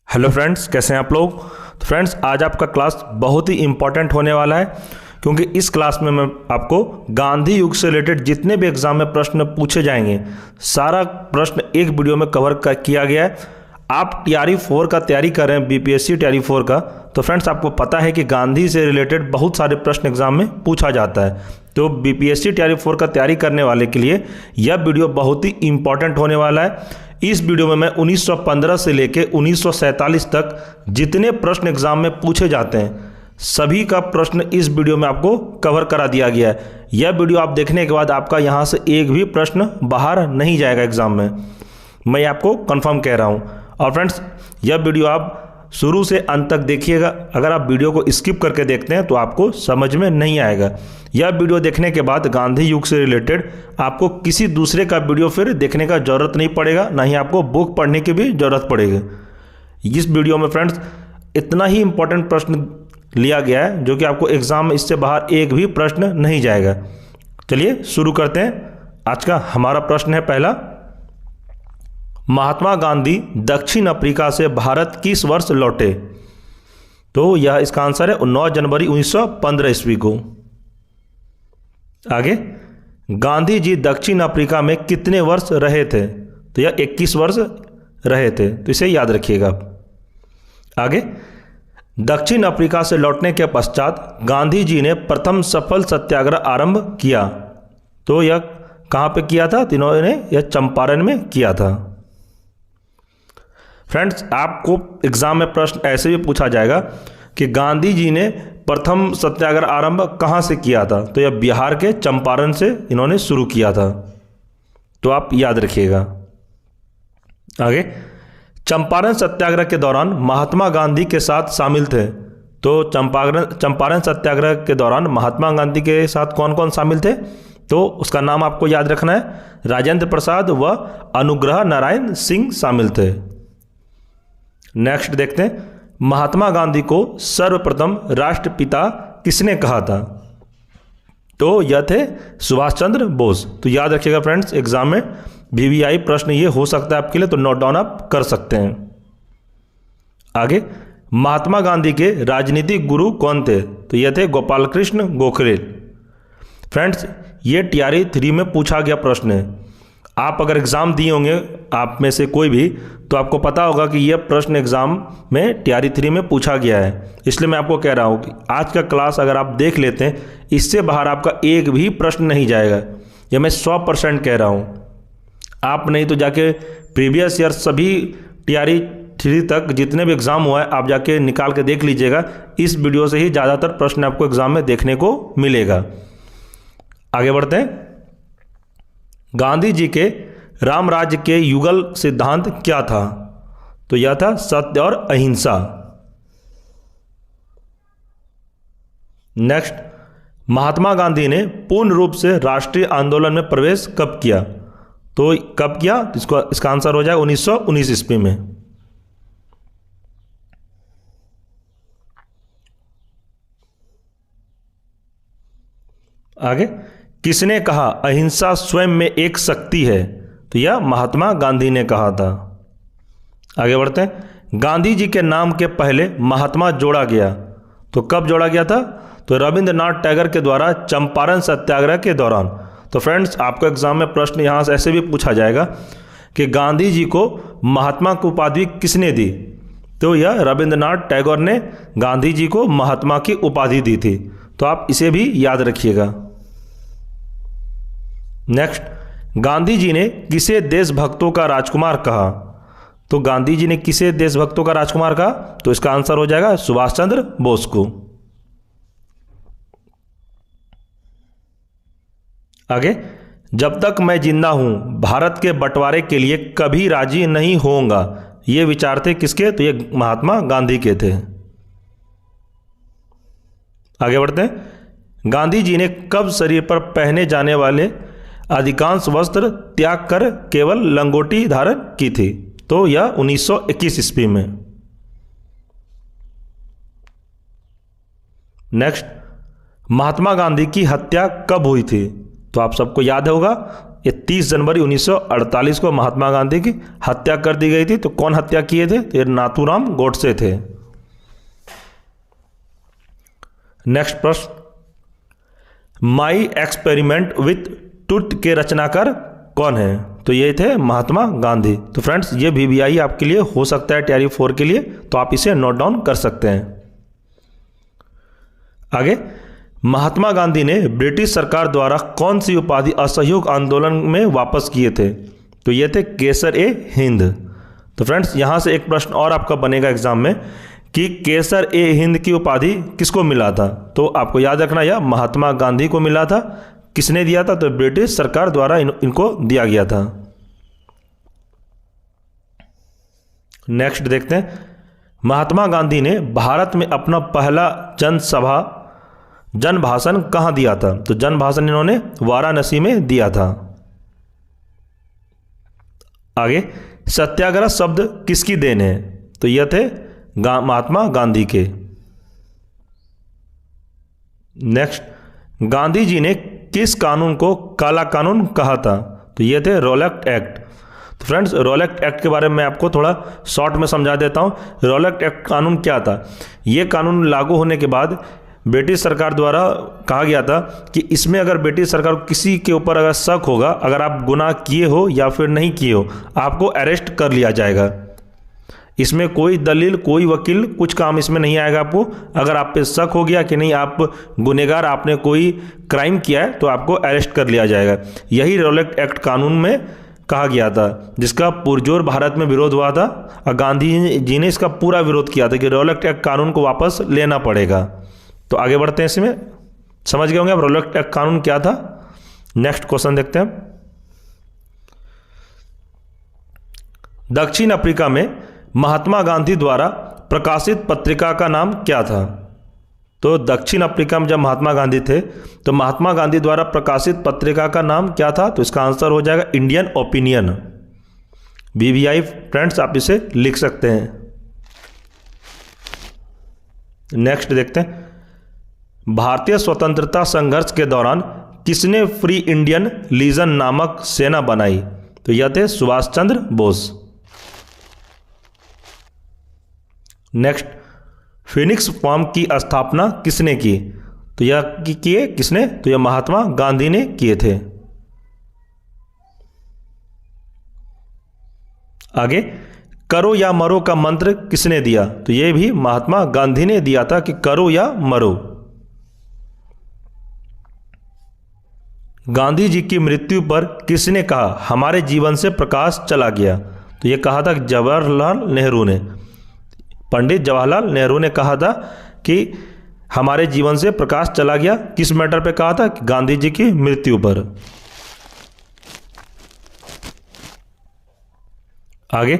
Hello friends, कैसे हैं आप लोग। तो फ्रेंड्स, आज आपका क्लास बहुत ही इम्पॉर्टेंट होने वाला है, क्योंकि इस क्लास में मैं आपको गांधी युग से रिलेटेड जितने भी एग्जाम में प्रश्न पूछे जाएंगे, सारा प्रश्न एक वीडियो में कवर किया गया है। आप टीआरई 4 का तैयारी कर रहे हैं, बीपीएससी टीआरई 4 का, तो फ्रेंड्स आपको पता है कि गांधी से रिलेटेड बहुत सारे प्रश्न एग्जाम में पूछा जाता है। तो बीपीएससी टीआरई 4 का तैयारी करने वाले के लिए यह वीडियो बहुत ही इंपॉर्टेंट होने वाला है। इस वीडियो में मैं 1915 से लेकर 1947 तक जितने प्रश्न एग्जाम में पूछे जाते हैं, सभी का प्रश्न इस वीडियो में आपको कवर करा दिया गया है। यह वीडियो आप देखने के बाद आपका यहाँ से एक भी प्रश्न बाहर नहीं जाएगा एग्जाम में, मैं आपको कंफर्म कह रहा हूँ। और फ्रेंड्स, यह वीडियो आप शुरू से अंत तक देखिएगा। अगर आप वीडियो को स्किप करके देखते हैं तो आपको समझ में नहीं आएगा। यह वीडियो देखने के बाद गांधी युग से रिलेटेड आपको किसी दूसरे का वीडियो फिर देखने का ज़रूरत नहीं पड़ेगा, ना ही आपको बुक पढ़ने की भी ज़रूरत पड़ेगी। इस वीडियो में फ्रेंड्स इतना ही इम्पोर्टेंट प्रश्न लिया गया है जो कि आपको एग्जाम में इससे बाहर एक भी प्रश्न नहीं जाएगा। चलिए शुरू करते हैं। आज का हमारा प्रश्न है पहला, महात्मा गांधी दक्षिण अफ्रीका से भारत किस वर्ष लौटे। तो यह इसका आंसर है 9 जनवरी 1915 ईस्वी को। आगे, गांधी जी दक्षिण अफ्रीका में कितने वर्ष रहे थे। तो यह 21 वर्ष रहे थे, तो इसे याद रखिएगा आप। आगे, दक्षिण अफ्रीका से लौटने के पश्चात गांधी जी ने प्रथम सफल सत्याग्रह आरंभ किया। तो यह कहाँ पे किया था। तीनों ने यह चंपारण में किया था। फ्रेंड्स, आपको एग्जाम में प्रश्न ऐसे भी पूछा जाएगा कि गांधी जी ने प्रथम सत्याग्रह आरंभ कहाँ से किया था। तो यह बिहार के चंपारण से इन्होंने शुरू किया था, तो आप याद रखिएगा। आगे, चंपारण सत्याग्रह के दौरान महात्मा गांधी के साथ शामिल थे। तो चंपारण सत्याग्रह के दौरान महात्मा गांधी के साथ कौन कौन शामिल थे। तो उसका नाम आपको याद रखना है, राजेंद्र प्रसाद व अनुग्रह नारायण सिंह शामिल थे। नेक्स्ट देखते हैं, महात्मा गांधी को सर्वप्रथम राष्ट्रपिता किसने कहा था। तो यह थे सुभाष चंद्र बोस। तो याद रखिएगा फ्रेंड्स, एग्जाम में वीवीआई प्रश्न ये हो सकता है आपके लिए, तो नोट डाउन आप कर सकते हैं। आगे, महात्मा गांधी के राजनीतिक गुरु कौन थे। तो यह थे गोपाल कृष्ण गोखले। फ्रेंड्स, ये टीआरई 3 में पूछा गया प्रश्न है। आप अगर एग्ज़ाम दिए होंगे, आप में से कोई भी, तो आपको पता होगा कि यह प्रश्न एग्ज़ाम में टीआरई 3 में पूछा गया है। इसलिए मैं आपको कह रहा हूँ कि आज का क्लास अगर आप देख लेते हैं, इससे बाहर आपका एक भी प्रश्न नहीं जाएगा। यह मैं 100% कह रहा हूँ। आप नहीं तो जाके प्रीवियस ईयर सभी टीआरई 3 तक जितने भी एग्ज़ाम हुआ है, आप जाके निकाल के देख लीजिएगा। इस वीडियो से ही ज़्यादातर प्रश्न आपको एग्ज़ाम में देखने को मिलेगा। आगे बढ़ते हैं। गांधी जी के राम राज्य के युगल सिद्धांत क्या था। तो यह था सत्य और अहिंसा। नेक्स्ट, महात्मा गांधी ने पूर्ण रूप से राष्ट्रीय आंदोलन में प्रवेश कब किया। तो कब किया, इसका आंसर हो जाएगा 1919 ईस्वी में। आगे, किसने कहा अहिंसा स्वयं में एक शक्ति है। तो यह महात्मा गांधी ने कहा था। आगे बढ़ते हैं। गांधी जी के नाम के पहले महात्मा जोड़ा गया। तो कब जोड़ा गया था। तो रविंद्रनाथ टैगोर के द्वारा चंपारण सत्याग्रह के दौरान। तो फ्रेंड्स, आपको एग्जाम में प्रश्न यहाँ से ऐसे भी पूछा जाएगा कि गांधी जी को महात्मा की उपाधि किसने दी। तो यह रविंद्रनाथ टैगोर ने गांधी जी को महात्मा की उपाधि दी थी। तो आप इसे भी याद रखिएगा। नेक्स्ट, गांधी जी ने किसे देशभक्तों का राजकुमार कहा। तो गांधी जी ने किसे देशभक्तों का राजकुमार कहा। तो इसका आंसर हो जाएगा सुभाष चंद्र बोस को। आगे, जब तक मैं जिंदा हूं भारत के बंटवारे के लिए कभी राजी नहीं होऊंगा। ये विचार थे किसके। तो ये महात्मा गांधी के थे। आगे बढ़ते हैं। गांधी जी ने कब शरीर पर पहने जाने वाले अधिकांश वस्त्र त्याग कर केवल लंगोटी धारण की थी। तो यह 1921 ईस्वी में। नेक्स्ट, महात्मा गांधी की हत्या कब हुई थी। तो आप सबको याद होगा ये 30 जनवरी 1948 को महात्मा गांधी की हत्या कर दी गई थी। तो कौन हत्या किए थे? तो ये नाथूराम गोडसे थे। नेक्स्ट प्रश्न, माई एक्सपेरिमेंट विथ ट्रुथ के रचनाकार कौन है? तो ये थे महात्मा गांधी। तो फ्रेंड्स ये VBI आपके लिए हो सकता है TRE 4 के लिए, तो आप इसे नोट डाउन कर सकते हैं। आगे, महात्मा गांधी ने ब्रिटिश सरकार द्वारा कौन सी उपाधि असहयोग आंदोलन में वापस किए थे? तो ये थे केसर-ए-हिंद। तो फ्रेंड्स यहाँ से एक प्रश्न और आपका बनेगा एग्जाम में कि केसर-ए-हिंद की उपाधि किसको मिला था? तो आपको याद रखना, यह महात्मा गांधी को मिला था। किसने दिया था? तो ब्रिटिश सरकार द्वारा इनको दिया गया था। नेक्स्ट देखते हैं, महात्मा गांधी ने भारत में अपना पहला जन भाषण कहाँ दिया था? तो जन भाषण इन्होंने वाराणसी में दिया था। आगे, सत्याग्रह शब्द किसकी देन है? तो यह थे महात्मा गांधी के। नेक्स्ट, गांधी जी ने किस कानून को काला कानून कहा था? तो ये थे रॉलेट एक्ट। तो फ्रेंड्स रॉलेट एक्ट के बारे में आपको थोड़ा शॉर्ट में समझा देता हूँ। रॉलेट एक्ट कानून क्या था? ये कानून लागू होने के बाद ब्रिटिश सरकार द्वारा कहा गया था कि इसमें अगर ब्रिटिश सरकार को किसी के ऊपर अगर शक होगा, अगर आप गुनाह किए हो या फिर नहीं किए हो, आपको अरेस्ट कर लिया जाएगा। इसमें कोई दलील, कोई वकील, कुछ काम इसमें नहीं आएगा आपको। अगर आप पे शक हो गया कि नहीं आप गुनहगार, आपने कोई क्राइम किया है, तो आपको अरेस्ट कर लिया जाएगा। यही रॉलेट एक्ट कानून में कहा गया था, जिसका पुरजोर भारत में विरोध हुआ था और गांधी जी ने इसका पूरा विरोध किया था कि रॉलेट एक्ट कानून को वापस लेना पड़ेगा। तो आगे बढ़ते हैं, इसमें समझ गए होंगे अब रॉलेट एक्ट कानून क्या था। नेक्स्ट क्वेश्चन देखते हैं, दक्षिण अफ्रीका में महात्मा गांधी द्वारा प्रकाशित पत्रिका का नाम क्या था? तो दक्षिण अफ्रीका में जब महात्मा गांधी थे तो महात्मा गांधी द्वारा प्रकाशित पत्रिका का नाम क्या था? तो इसका आंसर हो जाएगा इंडियन ओपिनियन। VBI फ्रेंड्स आप इसे लिख सकते हैं। नेक्स्ट देखते हैं, भारतीय स्वतंत्रता संघर्ष के दौरान किसने फ्री इंडियन लीजन नामक सेना बनाई? तो यह थे Subhash Chandra Bose. Next, Phoenix form की स्थापना किसने की? तो यह किए किसने? तो यह महात्मा गांधी ने किए थे। आगे, करो या मरो का मंत्र किसने दिया? तो यह भी महात्मा गांधी ने दिया था कि करो या मरो। गांधी जी की मृत्यु पर किसने कहा हमारे जीवन से प्रकाश चला गया? तो यह कहा था जवाहरलाल नेहरू ने। पंडित जवाहरलाल नेहरू ने कहा था कि हमारे जीवन से प्रकाश चला गया। किस मैटर पे कहा था? गांधी जी की मृत्यु पर। आगे,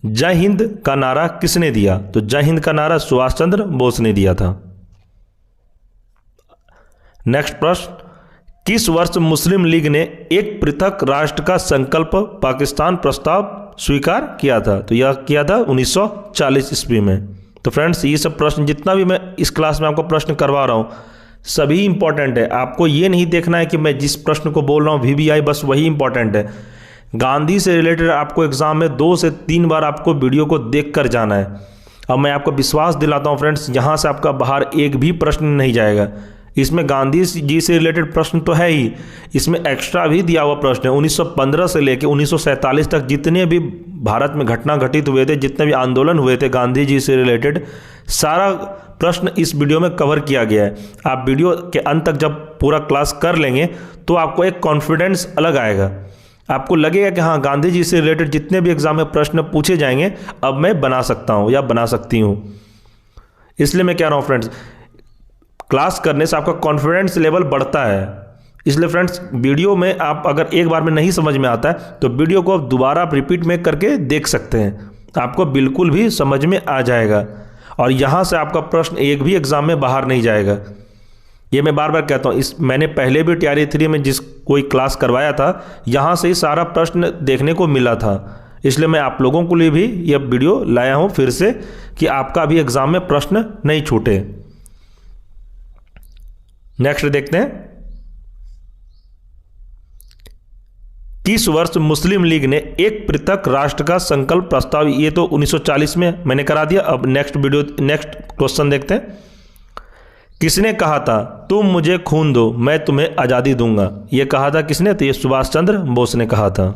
जय हिंद का नारा किसने दिया? तो जय हिंद का नारा सुभाष चंद्र बोस ने दिया था। नेक्स्ट प्रश्न, किस वर्ष मुस्लिम लीग ने एक पृथक राष्ट्र का संकल्प पाकिस्तान प्रस्ताव स्वीकार किया था? तो यह किया था 1940 ईस्वी में। तो फ्रेंड्स ये सब प्रश्न जितना भी मैं इस क्लास में आपको प्रश्न करवा रहा हूँ सभी इंपॉर्टेंट है। आपको ये नहीं देखना है कि मैं जिस प्रश्न को बोल रहा हूँ VBI बस वही इंपॉर्टेंट है। गांधी से रिलेटेड आपको एग्जाम में 2 से 3 बार आपको वीडियो को देख कर जाना है। अब मैं आपको विश्वास दिलाता हूँ फ्रेंड्स, यहाँ से आपका बाहर एक भी प्रश्न नहीं जाएगा। इसमें गांधी जी से रिलेटेड प्रश्न तो है ही, इसमें एक्स्ट्रा भी दिया हुआ प्रश्न है। 1915 से लेकर 1947 तक जितने भी भारत में घटना घटित हुए थे, जितने भी आंदोलन हुए थे गांधी जी से रिलेटेड, सारा प्रश्न इस वीडियो में कवर किया गया है। आप वीडियो के अंत तक जब पूरा क्लास कर लेंगे तो आपको एक कॉन्फिडेंस अलग आएगा। आपको लगेगा कि हाँ गांधी जी से रिलेटेड जितने भी एग्जाम में प्रश्न पूछे जाएंगे अब मैं बना सकता हूँ या बना सकती हूँ। इसलिए मैं कह रहा हूँ फ्रेंड्स, क्लास करने से आपका कॉन्फिडेंस लेवल बढ़ता है। इसलिए फ्रेंड्स वीडियो में आप अगर एक बार में नहीं समझ में आता है तो वीडियो को आप दोबारा रिपीट में करके देख सकते हैं, आपको बिल्कुल भी समझ में आ जाएगा और यहाँ से आपका प्रश्न एक भी एग्जाम में बाहर नहीं जाएगा। ये मैं बार बार कहता हूँ, मैंने पहले भी TRE 3 में जिस कोई क्लास करवाया था यहाँ से ही सारा प्रश्न देखने को मिला था। इसलिए मैं आप लोगों के लिए भी यह वीडियो लाया हूँ फिर से कि आपका भी एग्जाम में प्रश्न नहीं छूटे। नेक्स्ट देखते हैं, किस वर्ष मुस्लिम लीग ने एक पृथक राष्ट्र का संकल्प प्रस्ताव, ये तो 1940 में मैंने करा दिया। अब नेक्स्ट क्वेश्चन देखते हैं। किसने कहा था तुम मुझे खून दो मैं तुम्हें आज़ादी दूंगा? ये कहा था किसने? तो ये सुभाष चंद्र बोस ने कहा था।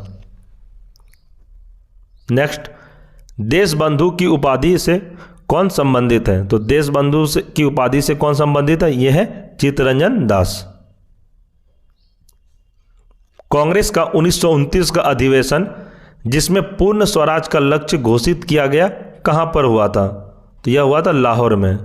नेक्स्ट, देश बंधु की उपाधि से कौन संबंधित है? तो देश बंधु की उपाधि से कौन संबंधित है? यह है चित्तरंजन दास। कांग्रेस का 1929 का अधिवेशन जिसमें पूर्ण स्वराज का लक्ष्य घोषित किया गया कहां पर हुआ था? तो यह हुआ था लाहौर में।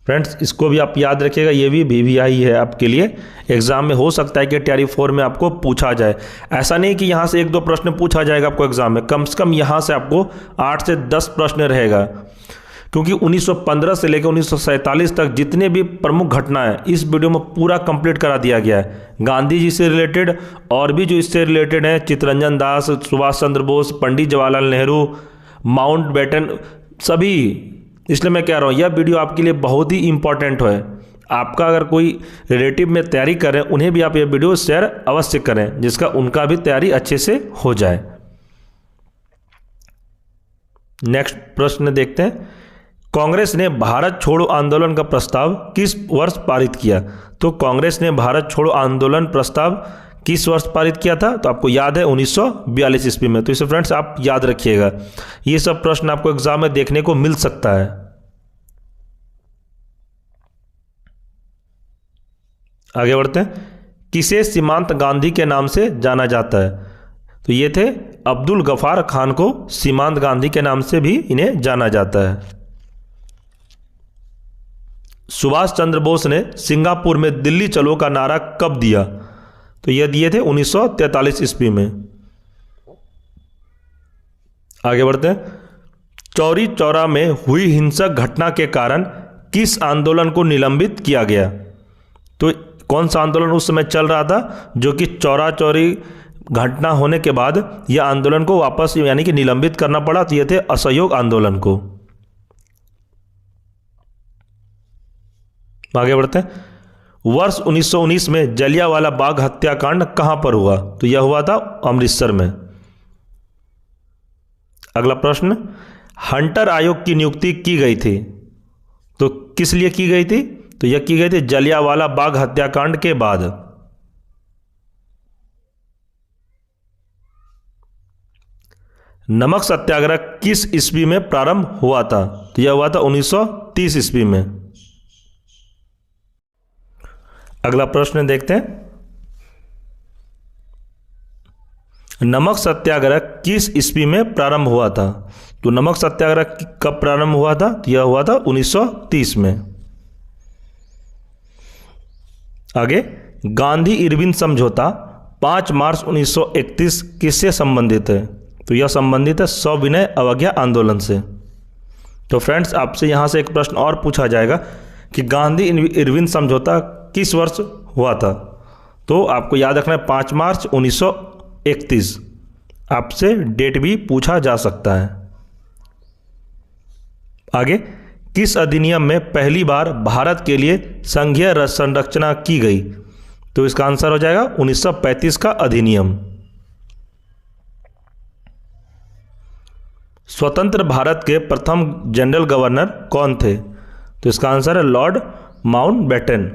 फ्रेंड्स, इसको भी आप याद रखिएगा, ये भी VVI है आपके लिए। एग्जाम में हो सकता है कि TRI 4 में आपको पूछा जाए। ऐसा नहीं कि यहाँ से 1-2 प्रश्न पूछा जाएगा आपको एग्जाम में, कम से कम यहाँ से आपको 8 से 10 प्रश्न रहेगा, क्योंकि 1915 से लेकर 1947 तक जितने भी प्रमुख घटनाएं इस वीडियो में पूरा कंप्लीट करा दिया गया है। गांधी जी से रिलेटेड और भी जो इससे रिलेटेड हैं, चित्तरंजन दास, सुभाष चंद्र बोस, पंडित जवाहरलाल नेहरू, माउंटबेटन, सभी। इसलिए मैं कह रहा हूँ यह वीडियो आपके लिए बहुत ही इंपॉर्टेंट है। आपका अगर कोई रिलेटिव में तैयारी कर रहे हैं उन्हें भी आप यह वीडियो शेयर अवश्य करें, जिसका उनका भी तैयारी अच्छे से हो जाए। नेक्स्ट प्रश्न देखते हैं। कांग्रेस ने भारत छोड़ो आंदोलन का प्रस्ताव किस वर्ष पारित किया? तो कांग्रेस ने भारत छोड़ो आंदोलन प्रस्ताव किस वर्ष पारित किया था? तो आपको याद है 1942 ईस्वी में। तो इसे फ्रेंड्स आप याद रखिएगा, ये सब प्रश्न आपको एग्जाम में देखने को मिल सकता है। आगे बढ़ते हैं। किसे सीमांत गांधी के नाम से जाना जाता है? तो ये थे अब्दुल गफार खान को सीमांत गांधी के नाम से भी इन्हें जाना जाता है। सुभाष चंद्र बोस ने सिंगापुर में दिल्ली चलो का नारा कब दिया? तो यह दिए थे 1943 ईस्वी में। आगे बढ़ते हैं। चौरी चौरा में हुई हिंसक घटना के कारण किस आंदोलन को निलंबित किया गया? तो कौन सा आंदोलन उस समय चल रहा था जो कि चौरा चौरी घटना होने के बाद यह आंदोलन को वापस यानी कि निलंबित करना पड़ा? तो यह थे असहयोग आंदोलन को। आगे बढ़ते हैं। वर्ष 1919 में जलियांवाला बाग हत्याकांड कहां पर हुआ? तो यह हुआ था अमृतसर में। अगला प्रश्न, हंटर आयोग की नियुक्ति की गई थी, तो किस लिए की गई थी? तो यह की गई थी जलियांवाला बाग हत्याकांड के बाद। नमक सत्याग्रह किस ईस्वी में प्रारंभ हुआ था? तो यह हुआ था 1930 ईस्वी में। अगला प्रश्न देखते हैं। नमक सत्याग्रह किस ईस्वी में प्रारंभ हुआ था? तो नमक सत्याग्रह कब प्रारंभ हुआ था? तो यह हुआ था 1930 में। आगे, गांधी इरविन समझौता 5 मार्च 1931 किससे संबंधित है? तो यह संबंधित है सविनय अवज्ञा आंदोलन से। तो फ्रेंड्स, आपसे यहां से एक प्रश्न और पूछा जाएगा कि गांधी इरविन समझौता किस वर्ष हुआ था? तो आपको याद रखना है 5 मार्च 1931। आपसे डेट भी पूछा जा सकता है। आगे, किस अधिनियम में पहली बार भारत के लिए संघीय संरचना की गई? तो इसका आंसर हो जाएगा 1935 का अधिनियम। स्वतंत्र भारत के प्रथम जनरल गवर्नर कौन थे? तो इसका आंसर है लॉर्ड माउंटबेटन।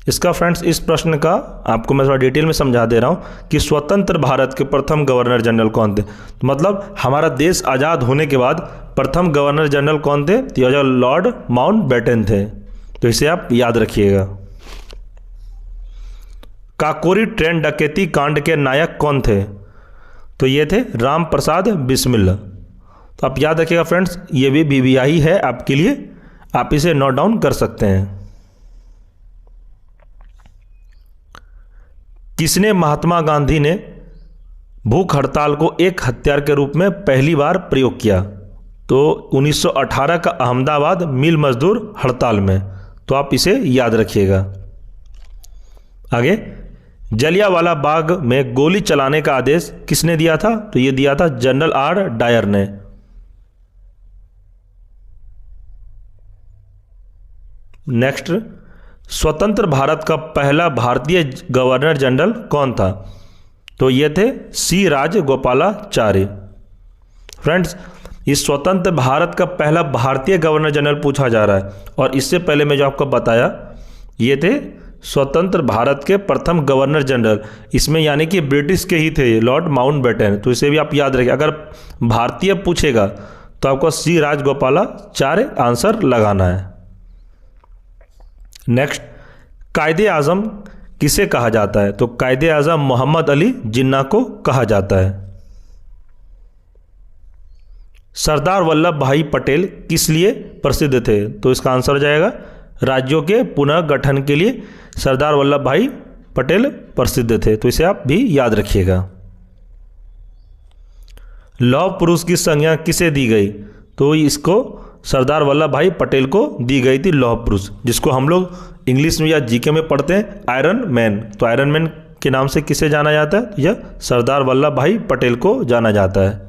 इसका फ्रेंड्स, इस प्रश्न का आपको मैं थोड़ा डिटेल में समझा दे रहा हूं कि स्वतंत्र भारत के प्रथम गवर्नर जनरल कौन थे। तो मतलब हमारा देश आज़ाद होने के बाद प्रथम गवर्नर जनरल कौन थे? तो लॉर्ड माउंटबेटन थे। तो इसे आप याद रखिएगा। काकोरी ट्रेन डकैती कांड के नायक कौन थे? तो ये थे राम प्रसाद बिस्मिल। तो आप याद रखिएगा फ्रेंड्स, ये भी VVI है आपके लिए, आप इसे नोट डाउन कर सकते हैं। किसने महात्मा गांधी ने भूख हड़ताल को एक हथियार के रूप में पहली बार प्रयोग किया? तो 1918 का अहमदाबाद मिल मजदूर हड़ताल में। तो आप इसे याद रखिएगा। आगे, जलियांवाला बाग में गोली चलाने का आदेश किसने दिया था? तो ये दिया था जनरल R डायर ने। नेक्स्ट, स्वतंत्र भारत का पहला भारतीय गवर्नर जनरल कौन था? तो ये थे सी राजगोपालाचारी। फ्रेंड्स, इस स्वतंत्र भारत का पहला भारतीय गवर्नर जनरल पूछा जा रहा है, और इससे पहले मैं जो आपको बताया ये थे स्वतंत्र भारत के प्रथम गवर्नर जनरल, इसमें यानी कि ब्रिटिश के ही थे, लॉर्ड माउंटबेटन। तो इसे भी आप याद रखिए, अगर भारतीय पूछेगा तो आपको सी राजगोपालाचारी आंसर लगाना है। नेक्स्ट, कायदे आजम किसे कहा जाता है? तो कायदे आजम मोहम्मद अली जिन्ना को कहा जाता है। सरदार वल्लभ भाई पटेल किस लिए प्रसिद्ध थे? तो इसका आंसर हो जाएगा राज्यों के पुनर्गठन के लिए सरदार वल्लभ भाई पटेल प्रसिद्ध थे। तो इसे आप भी याद रखिएगा। लौह पुरुष की संज्ञा किसे दी गई? तो इसको सरदार वल्लभ भाई पटेल को दी गई थी लौह पुरुष, जिसको हम लोग इंग्लिश में या जीके में पढ़ते हैं आयरन मैन। तो आयरन मैन के नाम से किसे जाना जाता है? यह सरदार वल्लभ भाई पटेल को जाना जाता है।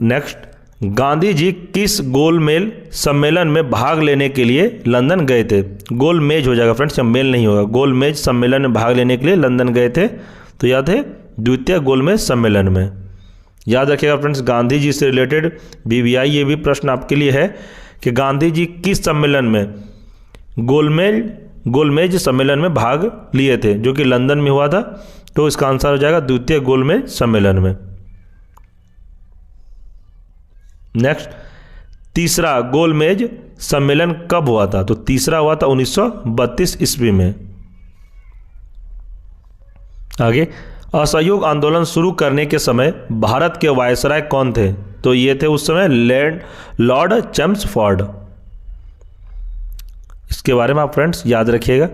नेक्स्ट, गांधी जी किस गोलमेज सम्मेलन में भाग लेने के लिए लंदन गए थे? गोलमेज हो जाएगा फ्रेंड्स, मेल नहीं होगा। गोलमेज सम्मेलन में भाग लेने के लिए लंदन गए थे, तो याद है द्वितीय गोलमेज सम्मेलन में। याद रखिएगा फ्रेंड्स, गांधी जी से रिलेटेड बीबीआई ये भी प्रश्न आपके लिए है कि गांधी जी किस सम्मेलन में गोलमेज सम्मेलन में भाग लिए थे, जो कि लंदन में हुआ था। तो इसका आंसर हो जाएगा द्वितीय गोलमेज सम्मेलन में। नेक्स्ट, तीसरा गोलमेज सम्मेलन कब हुआ था? तो तीसरा हुआ था 1932 ईस्वी में। आगे, असहयोग आंदोलन शुरू करने के समय भारत के वायसराय कौन थे? तो ये थे उस समय लॉर्ड चैम्सफोर्ड। इसके बारे में आप फ्रेंड्स याद रखिएगा।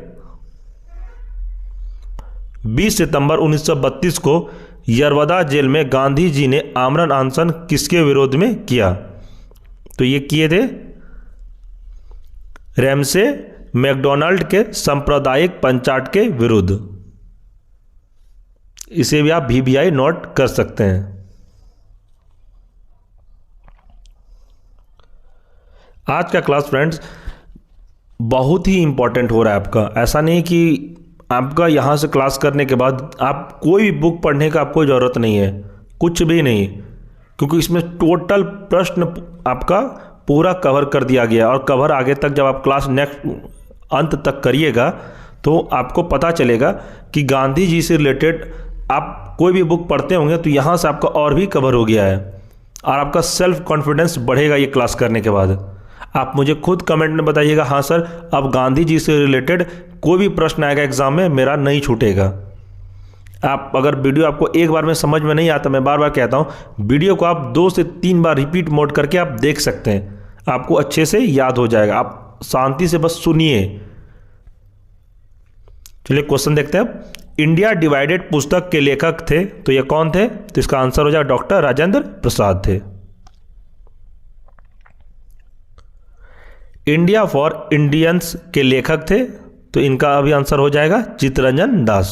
20 सितंबर 1932 को यरवदा जेल में गांधी जी ने आमरण अनशन किसके विरोध में किया? तो ये किए थे रैमसे मैकडोनाल्ड के सांप्रदायिक पंचायत के विरुद्ध। इसे भी आप VBI नोट कर सकते हैं। आज का क्लास फ्रेंड्स बहुत ही इंपॉर्टेंट हो रहा है आपका। ऐसा नहीं कि आपका यहाँ से क्लास करने के बाद आप कोई भी बुक पढ़ने का आपको ज़रूरत नहीं है, कुछ भी नहीं, क्योंकि इसमें टोटल प्रश्न आपका पूरा कवर कर दिया गया। और कवर आगे तक जब आप क्लास नेक्स्ट अंत तक करिएगा तो आपको पता चलेगा कि गांधी जी से रिलेटेड आप कोई भी बुक पढ़ते होंगे तो यहाँ से आपका और भी कवर हो गया है, और आपका सेल्फ कॉन्फिडेंस बढ़ेगा ये क्लास करने के बाद। आप मुझे खुद कमेंट में बताइएगा, हाँ सर अब गांधी जी से रिलेटेड कोई भी प्रश्न आएगा एग्जाम में मेरा नहीं छूटेगा। आप अगर वीडियो आपको एक बार में समझ में नहीं आता, मैं बार बार कहता हूँ, वीडियो को आप 2 से 3 बार रिपीट मोड करके आप देख सकते हैं, आपको अच्छे से याद हो जाएगा। आप शांति से बस सुनिए। चलिए क्वेश्चन देखते हैं। इंडिया डिवाइडेड पुस्तक के लेखक थे, तो ये कौन थे? तो इसका आंसर हो जाएगा डॉक्टर राजेंद्र प्रसाद थे। इंडिया फॉर इंडियंस के लेखक थे, तो इनका अभी आंसर हो जाएगा चित्तरंजन दास।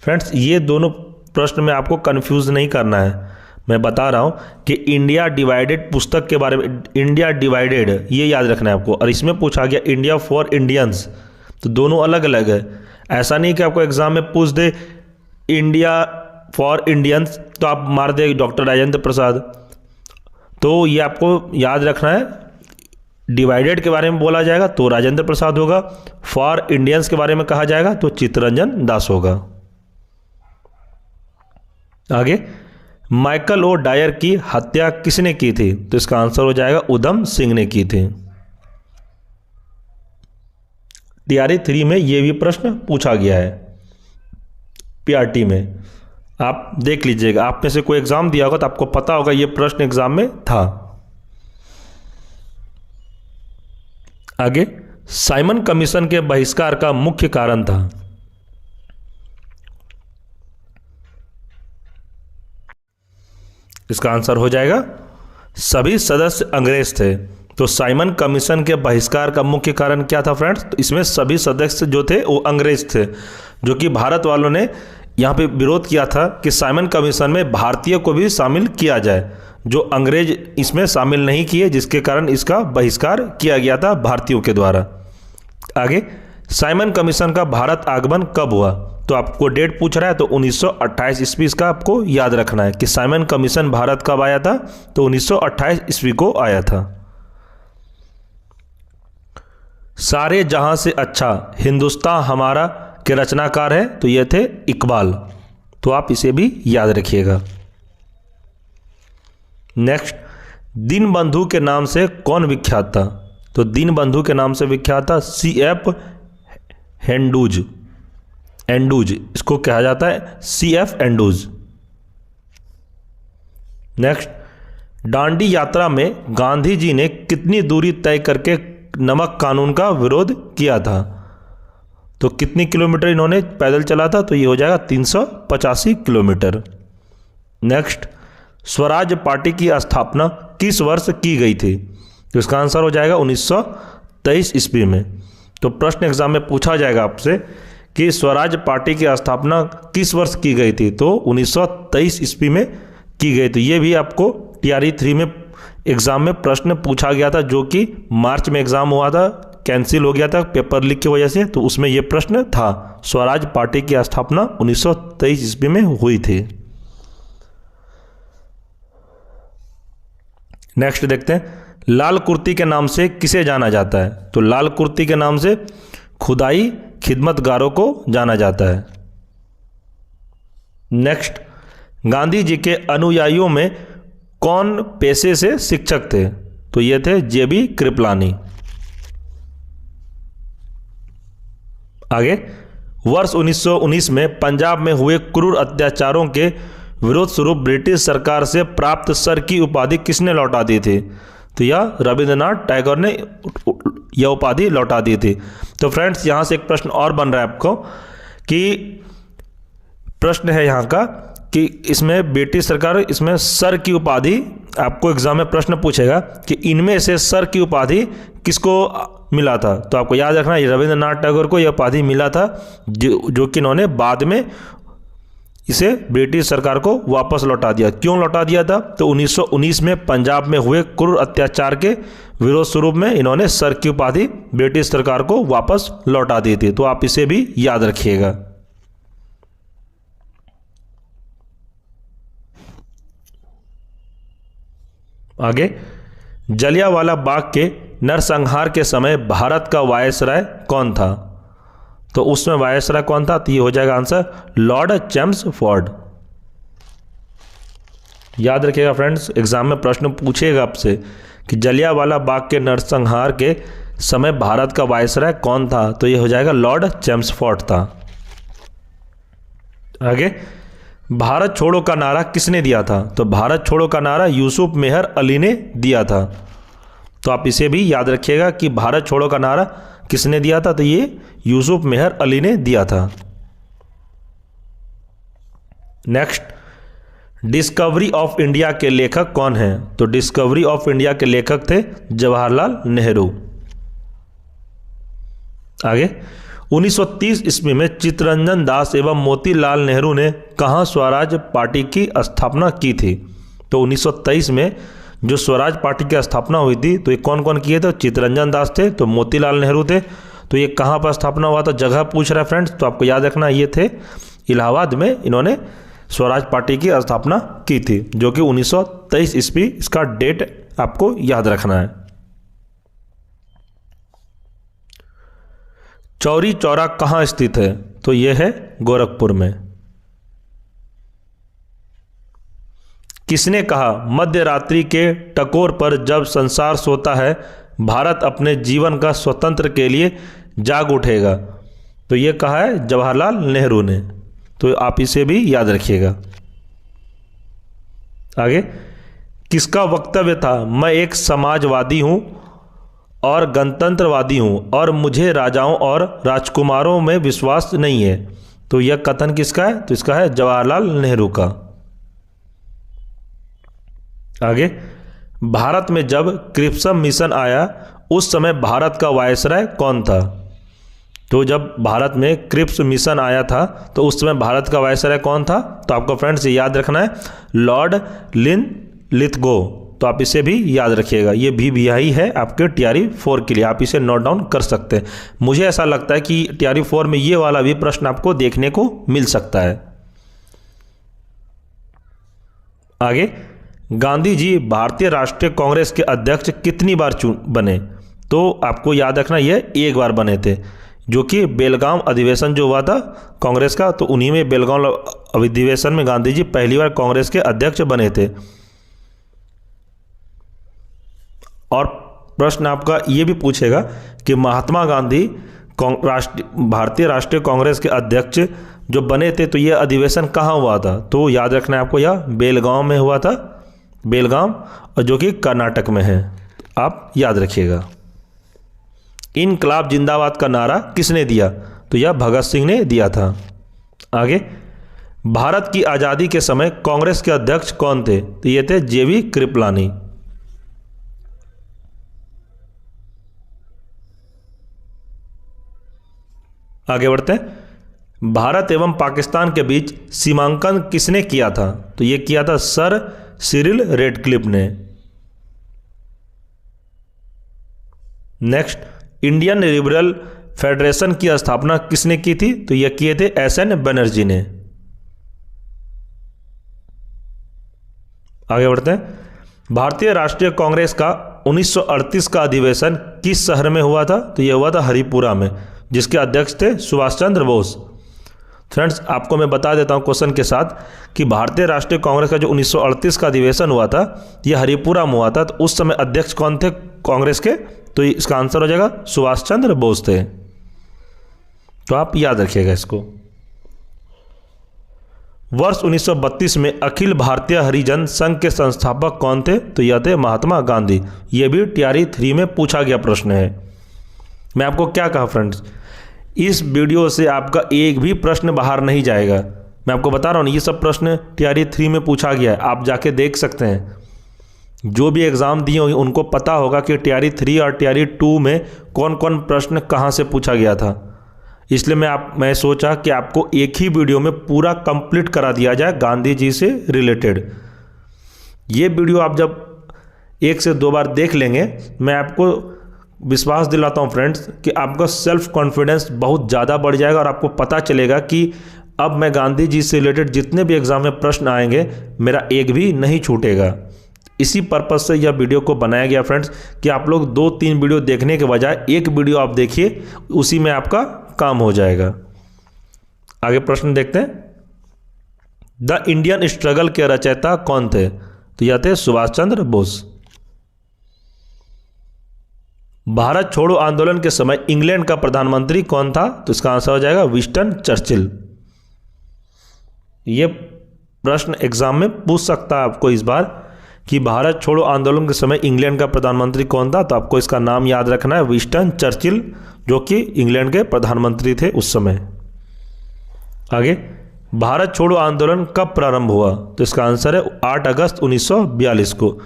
फ्रेंड्स, ये दोनों प्रश्न में आपको कंफ्यूज नहीं करना है। मैं बता रहा हूं कि इंडिया डिवाइडेड पुस्तक के बारे में, इंडिया डिवाइडेड ये याद रखना है आपको, और इसमें पूछा गया इंडिया फॉर इंडियंस, तो दोनों अलग अलग है। ऐसा नहीं कि आपको एग्जाम में पूछ दे इंडिया फॉर इंडियंस तो आप मार दे डॉक्टर राजेंद्र प्रसाद। तो ये आपको याद रखना है, डिवाइडेड के बारे में बोला जाएगा तो राजेंद्र प्रसाद होगा, फॉर इंडियंस के बारे में कहा जाएगा तो चित्तरंजन दास होगा। आगे, माइकल ओ डायर की हत्या किसने की थी? तो इसका आंसर हो जाएगा उधम सिंह ने की थी। TRE 3 में ये भी प्रश्न पूछा गया है, PRT में आप देख लीजिएगा। आप में से कोई एग्जाम दिया होगा तो आपको पता होगा ये प्रश्न एग्जाम में था। आगे, साइमन कमीशन के बहिष्कार का मुख्य कारण था। इसका आंसर हो जाएगा सभी सदस्य अंग्रेज थे। तो साइमन कमीशन के बहिष्कार का मुख्य कारण क्या था फ्रेंड्स? तो इसमें सभी सदस्य जो थे वो अंग्रेज थे, जो कि भारत वालों ने यहाँ पे विरोध किया था कि साइमन कमीशन में भारतीय को भी शामिल किया जाए, जो अंग्रेज इसमें शामिल नहीं किए, जिसके कारण इसका बहिष्कार किया गया था भारतीयों के द्वारा। आगे, साइमन कमीशन का भारत आगमन कब हुआ? तो आपको डेट पूछ रहा है तो 1928 ईस्वी इसका आपको याद रखना है कि साइमन कमीशन भारत कब आया था, तो 1928 ईस्वी को आया था। सारे जहां से अच्छा हिंदुस्तान हमारा के रचनाकार है, तो ये थे इकबाल, तो आप इसे भी याद रखिएगा। नेक्स्ट, दीनबंधु के नाम से कौन विख्यात था? तो दीनबंधु के नाम से विख्यात था C.F. एंडूज, इसको कहा जाता है C.F. एंडूज। नेक्स्ट, दांडी यात्रा में गांधी जी ने कितनी दूरी तय करके नमक कानून का विरोध किया था? तो कितनी किलोमीटर इन्होंने पैदल चला था? तो ये हो जाएगा 385 किलोमीटर। नेक्स्ट, स्वराज पार्टी की स्थापना किस वर्ष की गई थी? तो इसका आंसर हो जाएगा 1923 ईस्वी में। तो प्रश्न एग्जाम में पूछा जाएगा आपसे कि स्वराज पार्टी की स्थापना किस वर्ष की गई थी? तो 1923 ईस्वी में की गई। तो ये भी आपको TRE 3 में एग्जाम में प्रश्न पूछा गया था, जो कि मार्च में एग्जाम हुआ था, कैंसिल हो गया था पेपर लीक की वजह से, तो उसमें यह प्रश्न था। स्वराज पार्टी की स्थापना 1923 ईस्वी में हुई थी। नेक्स्ट देखते हैं, लाल कुर्ती के नाम से किसे जाना जाता है? तो लाल कुर्ती के नाम से खुदाई खिदमतगारों को जाना जाता है। नेक्स्ट, गांधी जी के अनुयायियों में कौन पेशे से शिक्षक थे? तो ये थे JB कृपलानी। आगे, वर्ष 1919 में पंजाब में हुए क्रूर अत्याचारों के विरोध स्वरूप ब्रिटिश सरकार से प्राप्त सर की उपाधि किसने लौटा दी थी? तो यह रविंद्रनाथ टैगोर ने यह उपाधि लौटा दी थी। तो फ्रेंड्स, यहाँ से एक प्रश्न और बन रहा है आपको कि प्रश्न है यहाँ का कि इसमें ब्रिटिश सरकार इसमें सर की उपाधि, आपको एग्जाम में प्रश्न पूछेगा कि इनमें से सर की उपाधि किसको मिला था? तो आपको याद रखना है रविंद्रनाथ टैगोर को यह उपाधि मिला था, जो कि इन्होंने बाद में इसे ब्रिटिश सरकार को वापस लौटा दिया। क्यों लौटा दिया था? तो 1919 में पंजाब में हुए क्रूर अत्याचार के विरोध स्वरूप में इन्होंने सर की उपाधि ब्रिटिश सरकार को वापस लौटा दी थी। तो आप इसे भी याद रखिएगा। आगे, जलियांवाला बाग के नरसंहार के समय भारत का वायसराय कौन था? तो उसमें वायसराय कौन था? तो ये हो जाएगा आंसर लॉर्ड चेम्सफोर्ड। याद रखिएगा फ्रेंड्स, एग्जाम में प्रश्न पूछेगा आपसे कि जलियांवाला बाग के नरसंहार के समय भारत का वायसराय कौन था? तो ये हो जाएगा लॉर्ड चेम्सफोर्ड था। आगे, भारत छोड़ो का नारा किसने दिया था? तो भारत छोड़ो का नारा यूसुफ मेहर अली ने दिया था। तो आप इसे भी याद रखिएगा कि भारत छोड़ो का नारा किसने दिया था? तो ये यूसुफ मेहर अली ने दिया था। नेक्स्ट, डिस्कवरी ऑफ इंडिया के लेखक कौन हैं? तो डिस्कवरी ऑफ इंडिया के लेखक थे जवाहरलाल नेहरू। आगे, 1930 ईस्वी में चित्तरंजन दास एवं मोतीलाल नेहरू ने कहाँ स्वराज पार्टी की स्थापना की थी? तो 1923 में जो स्वराज पार्टी की स्थापना हुई थी, तो ये कौन कौन किए थे? चित्तरंजन दास थे, तो मोतीलाल नेहरू थे। तो ये कहाँ पर स्थापना हुआ था? जगह पूछ रहा है फ्रेंड्स, तो आपको याद रखना ये थे इलाहाबाद में इन्होंने स्वराज पार्टी की स्थापना की थी, जो कि 1923 ईस्वी, इसका डेट आपको याद रखना है। चौरी चौरा कहाँ स्थित है? तो यह है गोरखपुर में। किसने कहा मध्य रात्रि के टकोर पर जब संसार सोता है भारत अपने जीवन का स्वतंत्र के लिए जाग उठेगा? तो ये कहा है जवाहरलाल नेहरू ने। तो आप इसे भी याद रखिएगा। आगे, किसका वक्तव्य था मैं एक समाजवादी हूं और गणतंत्रवादी हूं और मुझे राजाओं और राजकुमारों में विश्वास नहीं है? तो यह कथन किसका है? तो इसका है जवाहरलाल नेहरू का। आगे, भारत में जब क्रिप्स मिशन आया उस समय भारत का वायसराय कौन था? तो जब भारत में क्रिप्स मिशन आया था तो उस समय भारत का वायसराय कौन था? तो आपको फ्रेंड्स याद रखना है लॉर्ड लिनलिथगो। तो आप इसे भी याद रखिएगा। ये भी यही है आपके TRE 4 के लिए, आप इसे नोट डाउन कर सकते हैं। मुझे ऐसा लगता है कि TRE 4 में ये वाला भी प्रश्न आपको देखने को मिल सकता है। आगे, गांधी जी भारतीय राष्ट्रीय कांग्रेस के अध्यक्ष कितनी बार बने? तो आपको याद रखना यह एक बार बने थे, जो कि बेलगाम अधिवेशन जो हुआ था कांग्रेस का, तो उन्हीं में बेलगाम अधिवेशन में गांधी जी पहली बार कांग्रेस के अध्यक्ष बने थे। और प्रश्न आपका ये भी पूछेगा कि महात्मा गांधी भारतीय राष्ट्रीय कांग्रेस के अध्यक्ष जो बने थे, तो यह अधिवेशन कहाँ हुआ था? तो याद रखना है आपको, यह बेलगाम में हुआ था, बेलगाम, और जो कि कर्नाटक में है, आप याद रखिएगा। इनकलाब जिंदाबाद का नारा किसने दिया? तो यह भगत सिंह ने दिया था। आगे, भारत की आज़ादी के समय कांग्रेस के अध्यक्ष कौन थे? तो ये थे JV कृपलानी। आगे बढ़ते हैं। भारत एवं पाकिस्तान के बीच सीमांकन किसने किया था? तो ये किया था सर सिरिल रेडक्लिफ ने। नेक्स्ट, इंडियन लिबरल फेडरेशन की स्थापना किसने की थी? तो यह किए थे SN बनर्जी ने। आगे बढ़ते हैं। भारतीय राष्ट्रीय कांग्रेस का 1938 का अधिवेशन किस शहर में हुआ था? तो यह हुआ था हरिपुरा में, जिसके अध्यक्ष थे सुभाष चंद्र बोस। फ्रेंड्स, आपको मैं बता देता हूं क्वेश्चन के साथ कि भारतीय राष्ट्रीय कांग्रेस का जो 1938 का अधिवेशन हुआ था, यह हरिपुरा में हुआ था। तो उस समय अध्यक्ष कौन थे कांग्रेस के? तो इसका आंसर हो जाएगा सुभाष चंद्र बोस थे। तो आप याद रखिएगा इसको। वर्ष 1932 में अखिल भारतीय हरिजन संघ के संस्थापक कौन थे? तो यह थे महात्मा गांधी। यह भी TRE 3 में पूछा गया प्रश्न है। मैं आपको क्या कहा फ्रेंड्स, इस वीडियो से आपका एक भी प्रश्न बाहर नहीं जाएगा। मैं आपको बता रहा हूँ, ये सब प्रश्न TRE 3 में पूछा गया है, आप जाके देख सकते हैं। जो भी एग्ज़ाम दिए होंगे उनको पता होगा कि TRE 3 और TRE 2 में कौन कौन प्रश्न कहाँ से पूछा गया था। इसलिए मैं सोचा कि आपको एक ही वीडियो में पूरा कंप्लीट करा दिया जाए गांधी जी से रिलेटेड। ये वीडियो आप जब 1 से 2 बार देख लेंगे, मैं आपको विश्वास दिलाता हूँ फ्रेंड्स कि आपका सेल्फ कॉन्फिडेंस बहुत ज़्यादा बढ़ जाएगा और आपको पता चलेगा कि अब मैं गांधी जी से रिलेटेड जितने भी एग्ज़ाम में प्रश्न आएंगे, मेरा एक भी नहीं छूटेगा। इसी पर्पज़ से यह वीडियो को बनाया गया फ्रेंड्स कि आप लोग 2-3 वीडियो देखने के बजाय एक वीडियो आप देखिए, उसी में आपका काम हो जाएगा। आगे प्रश्न देखते हैं। द इंडियन स्ट्रगल के रचयिता कौन थे? तो यह थे सुभाष चंद्र बोस। भारत छोड़ो आंदोलन के समय इंग्लैंड का प्रधानमंत्री कौन था? तो इसका आंसर हो जाएगा विंस्टन चर्चिल। यह प्रश्न एग्जाम में पूछ सकता है आपको इस बार कि भारत छोड़ो आंदोलन के समय इंग्लैंड का प्रधानमंत्री कौन था? तो आपको इसका नाम याद रखना है, विंस्टन चर्चिल, जो कि इंग्लैंड के प्रधानमंत्री थे उस समय। आगे, भारत छोड़ो आंदोलन कब प्रारंभ हुआ? तो इसका आंसर है 8 अगस्त 1942 को।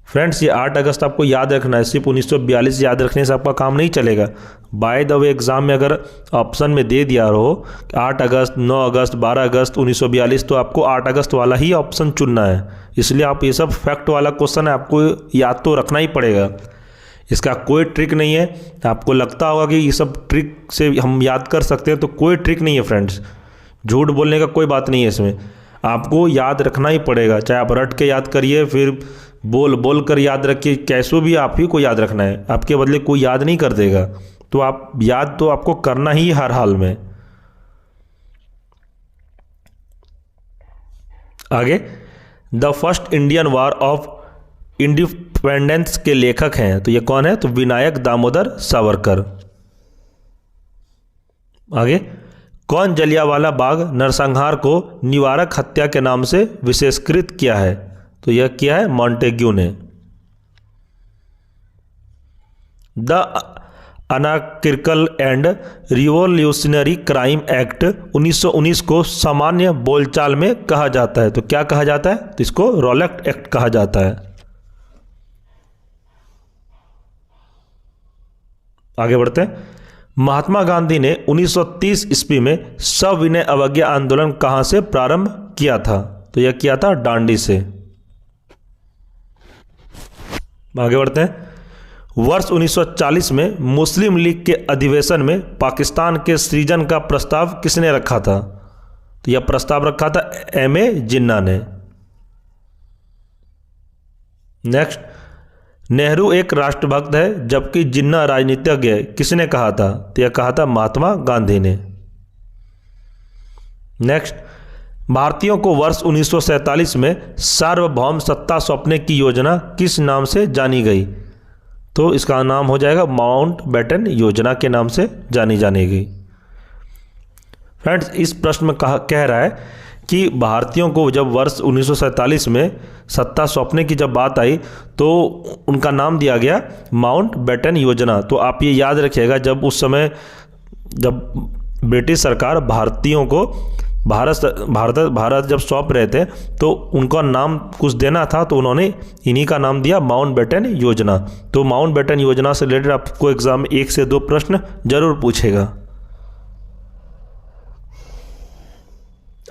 फ्रेंड्स, ये 8 अगस्त आपको याद रखना है, सिर्फ 1942 याद रखने से आपका काम नहीं चलेगा। बाय द वे एग्जाम में अगर ऑप्शन में दे दिया हो 8 अगस्त, 9 अगस्त, 12 अगस्त 1942, तो आपको 8 अगस्त वाला ही ऑप्शन चुनना है। इसलिए आप ये सब फैक्ट वाला क्वेश्चन है, आपको याद तो रखना ही पड़ेगा। इसका कोई ट्रिक नहीं है। आपको लगता होगा कि ये सब ट्रिक से हम याद कर सकते हैं, तो कोई ट्रिक नहीं है फ्रेंड्स। झूठ बोलने का कोई बात नहीं है इसमें, आपको याद रखना ही पड़ेगा। चाहे आप रट के याद करिए, फिर बोल कर याद रखिए, कैसो भी आप ही को याद रखना है, आपके बदले कोई याद नहीं कर देगा। तो आप याद तो आपको करना ही हर हाल में। आगे, the first Indian war of independence के लेखक हैं, तो ये कौन है? तो विनायक दामोदर सावरकर। आगे, कौन जलियांवाला बाग नरसंहार को निवारक हत्या के नाम से विशेषकृत किया है? तो यह किया है मॉन्टेग्यू ने। The anarchical and revolutionary crime act 1919 को सामान्य बोलचाल में कहा जाता है, तो क्या कहा जाता है? तो इसको रॉलेट एक्ट कहा जाता है। आगे बढ़ते हैं। महात्मा गांधी ने 1930 ईस्वी में सविनय अवज्ञा आंदोलन कहां से प्रारंभ किया था? तो यह किया था डांडी से। आगे बढ़ते हैं। वर्ष 1940 में मुस्लिम लीग के अधिवेशन में पाकिस्तान के सृजन का प्रस्ताव किसने रखा था? तो यह प्रस्ताव रखा था एम.ए. जिन्ना ने। नेक्स्ट, नेहरू एक राष्ट्रभक्त है जबकि जिन्ना राजनीतिज्ञ है, किसने कहा था? तो यह कहा था महात्मा गांधी ने। नेक्स्ट, भारतीयों को वर्ष 1947 में सार्वभौम सत्ता सौंपने की योजना किस नाम से जानी गई? तो इसका नाम हो जाएगा माउंटबेटन योजना के नाम से जानी जानेगी। फ्रेंड्स, इस प्रश्न में कह रहा है कि भारतीयों को जब वर्ष 1947 में सत्ता सौंपने की जब बात आई तो उनका नाम दिया गया माउंटबेटन योजना। तो आप ये याद रखिएगा, जब उस समय जब ब्रिटिश सरकार भारतीयों को भारत जब सौंप रहे थे तो उनका नाम कुछ देना था, तो उन्होंने इन्हीं का नाम दिया माउंटबेटन योजना। तो माउंटबेटन योजना से रिलेटेड आपको एग्जाम में 1 से 2 प्रश्न जरूर पूछेगा।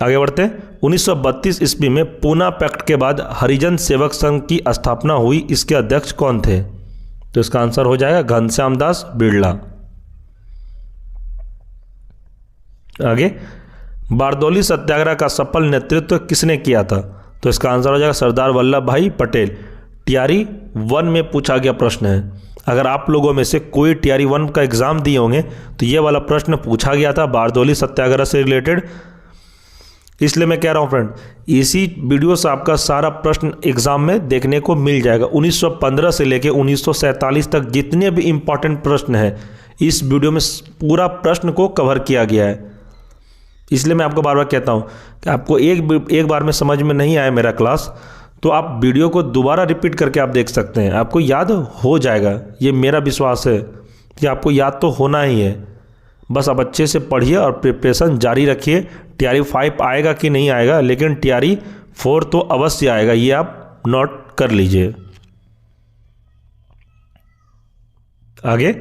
आगे बढ़ते हैं। 1932 ईस्वी में पूना पैक्ट के बाद हरिजन सेवक संघ की स्थापना हुई, इसके अध्यक्ष कौन थे? तो इसका आंसर हो जाएगा घनश्याम दास बिरला। आगे, बारदौली सत्याग्रह का सफल नेतृत्व किसने किया था? तो इसका आंसर हो जाएगा सरदार वल्लभ भाई पटेल। टीआरई 1 में पूछा गया प्रश्न है। अगर आप लोगों में से कोई टीआरई 1 का एग्जाम दिए होंगे तो ये वाला प्रश्न पूछा गया था बारदौली सत्याग्रह से रिलेटेड। इसलिए मैं कह रहा हूँ फ्रेंड, इसी वीडियो से आपका सारा प्रश्न एग्जाम में देखने को मिल जाएगा। 1915 से लेकर 1947 तक जितने भी इंपॉर्टेंट प्रश्न हैं इस वीडियो में पूरा प्रश्न को कवर किया गया है। इसलिए मैं आपको बार बार कहता हूँ कि आपको एक बार में समझ में नहीं आया मेरा क्लास तो आप वीडियो को दोबारा रिपीट करके आप देख सकते हैं, आपको याद हो जाएगा। ये मेरा विश्वास है कि आपको याद तो होना ही है। बस आप अच्छे से पढ़िए और प्रिपरेशन जारी रखिए। टीआरई 5 आएगा कि नहीं आएगा, लेकिन टीआरई 4 तो अवश्य आएगा, ये आप नोट कर लीजिए। आगे,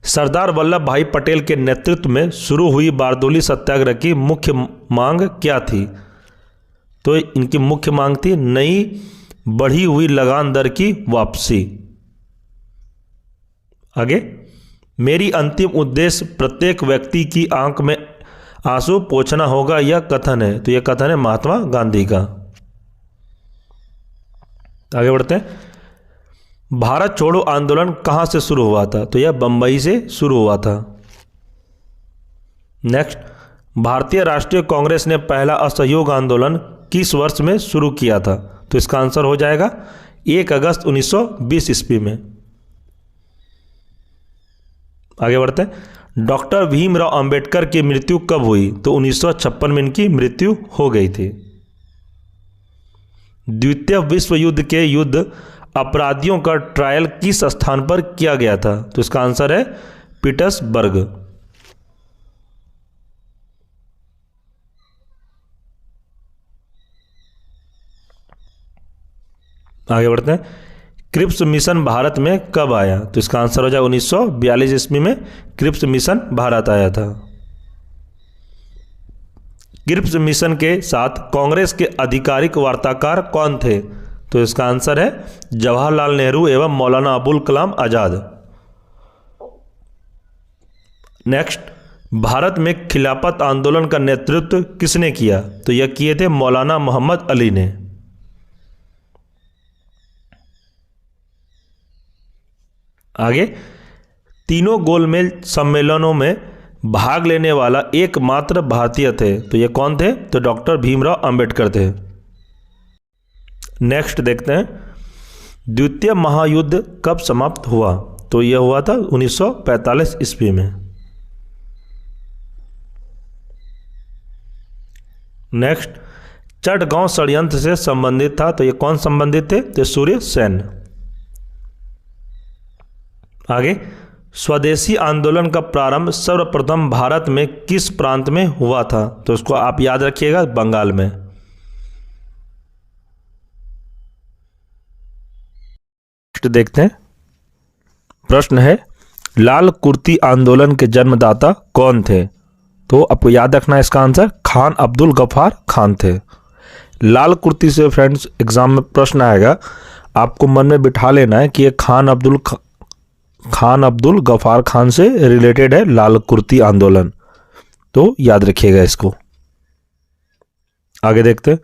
सरदार वल्लभ भाई पटेल के नेतृत्व में शुरू हुई बारदौली सत्याग्रह की मुख्य मांग क्या थी? तो इनकी मुख्य मांग थी नई बढ़ी हुई लगान दर की वापसी। आगे, मेरी अंतिम उद्देश्य प्रत्येक व्यक्ति की आंख में आंसू पोंछना होगा, यह कथन है। तो यह कथन है महात्मा गांधी का। आगे बढ़ते हैं। भारत छोड़ो आंदोलन कहां से शुरू हुआ था? तो यह बंबई से शुरू हुआ था। नेक्स्ट, भारतीय राष्ट्रीय कांग्रेस ने पहला असहयोग आंदोलन किस वर्ष में शुरू किया था? तो इसका आंसर हो जाएगा 1 अगस्त 1920 ईस्वी में। आगे बढ़ते हैं। डॉक्टर भीमराव अंबेडकर की मृत्यु कब हुई? तो 1956 में इनकी मृत्यु हो गई थी। द्वितीय विश्व युद्ध के युद्ध अपराधियों का ट्रायल किस स्थान पर किया गया था? तो इसका आंसर है पीटर्सबर्ग। आगे बढ़ते हैं। क्रिप्स मिशन भारत में कब आया? तो इसका आंसर हो जाएगा 1942 ईस्वी में क्रिप्स मिशन भारत आया था। क्रिप्स मिशन के साथ कांग्रेस के आधिकारिक वार्ताकार कौन थे? तो इसका आंसर है जवाहरलाल नेहरू एवं मौलाना अबुल कलाम आजाद। नेक्स्ट, भारत में खिलाफत आंदोलन का नेतृत्व किसने किया? तो यह किए थे मौलाना मोहम्मद अली ने। आगे, तीनों गोलमेज सम्मेलनों में भाग लेने वाला एकमात्र भारतीय थे। तो ये कौन थे? तो डॉक्टर भीमराव अंबेडकर थे। नेक्स्ट देखते हैं, द्वितीय महायुद्ध कब समाप्त हुआ? तो यह हुआ था 1945 ईस्वी में। नेक्स्ट, चटगांव षड्यंत्र से संबंधित था। तो ये कौन संबंधित थे? तो सूर्य सेन। आगे, स्वदेशी आंदोलन का प्रारंभ सर्वप्रथम भारत में किस प्रांत में हुआ था? तो उसको आप याद रखिएगा, बंगाल में। देखते हैं, प्रश्न है लाल कुर्ती आंदोलन के जन्मदाता कौन थे? तो आपको याद रखना है इसका आंसर खान अब्दुल गफ्फार खान थे। लाल कुर्ती से फ्रेंड्स एग्जाम में प्रश्न आएगा, आपको मन में बिठा लेना है कि ये खान अब्दुल गफ्फार खान से रिलेटेड है लाल कुर्ती आंदोलन, तो याद रखिएगा इसको। आगे देखते हैं,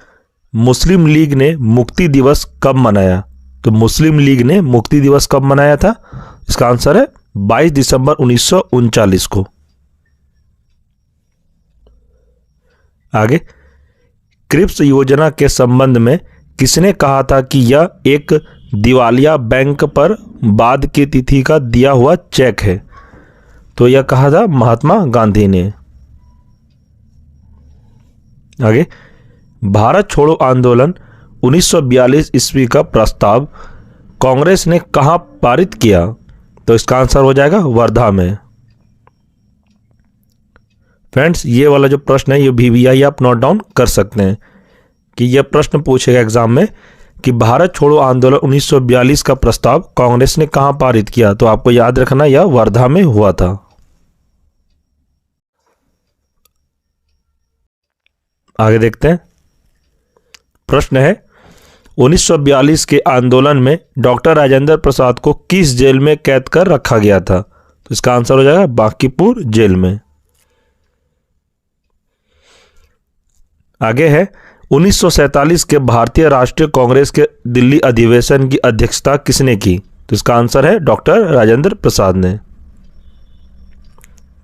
मुस्लिम लीग ने मुक्ति दिवस कब मनाया? तो मुस्लिम लीग ने मुक्ति दिवस कब मनाया था? इसका आंसर है 22 दिसंबर 1939 को। आगे, क्रिप्स योजना के संबंध में किसने कहा था कि यह एक दिवालिया बैंक पर बाद की तिथि का दिया हुआ चेक है? तो यह कहा था महात्मा गांधी ने। आगे, भारत छोड़ो आंदोलन 1942 ईस्वी का प्रस्ताव कांग्रेस ने कहां पारित किया? तो इसका आंसर हो जाएगा वर्धा में। फ्रेंड्स, ये वाला जो प्रश्न है ये VVI आप नोट डाउन कर सकते हैं कि यह प्रश्न पूछेगा एग्जाम में कि भारत छोड़ो आंदोलन 1942 का प्रस्ताव कांग्रेस ने कहां पारित किया? तो आपको याद रखना यह वर्धा में हुआ था। आगे देखते हैं, प्रश्न है 1942 के आंदोलन में डॉक्टर राजेंद्र प्रसाद को किस जेल में कैद कर रखा गया था? तो इसका आंसर हो जाएगा बांकीपुर जेल में। आगे है, 1947 के भारतीय राष्ट्रीय कांग्रेस के दिल्ली अधिवेशन की अध्यक्षता किसने की? तो इसका आंसर है डॉक्टर राजेंद्र प्रसाद ने।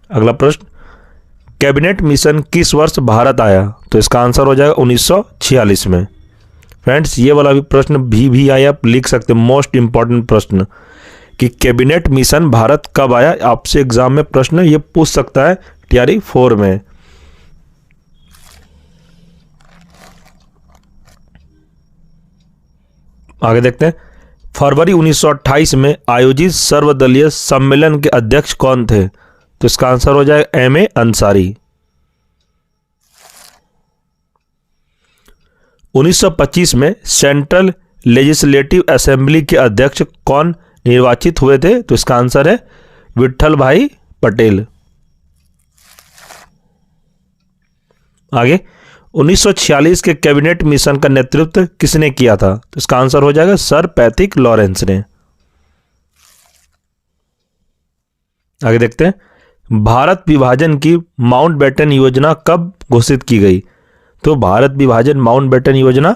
अगला प्रश्न, कैबिनेट मिशन किस वर्ष भारत आया? तो इसका आंसर हो जाएगा 1946 में। फ्रेंड्स, ये वाला भी प्रश्न VVI आप लिख सकते हैं, मोस्ट इंपॉर्टेंट प्रश्न कि कैबिनेट मिशन भारत कब आया। आपसे एग्जाम में प्रश्न ये पूछ सकता है TRE 4 में। आगे देखते हैं, फरवरी 1928 में आयोजित सर्वदलीय सम्मेलन के अध्यक्ष कौन थे? तो इसका आंसर हो जाएगा MA अंसारी। 1925 में सेंट्रल लेजिस्लेटिव असेंबली के अध्यक्ष कौन निर्वाचित हुए थे? तो इसका आंसर है विट्ठल भाई पटेल। आगे, 1946 के कैबिनेट मिशन का नेतृत्व किसने किया था? तो इसका आंसर हो जाएगा सर पैट्रिक लॉरेंस ने। आगे देखते हैं, भारत विभाजन की माउंटबेटन योजना कब घोषित की गई? तो भारत विभाजन माउंटबेटन योजना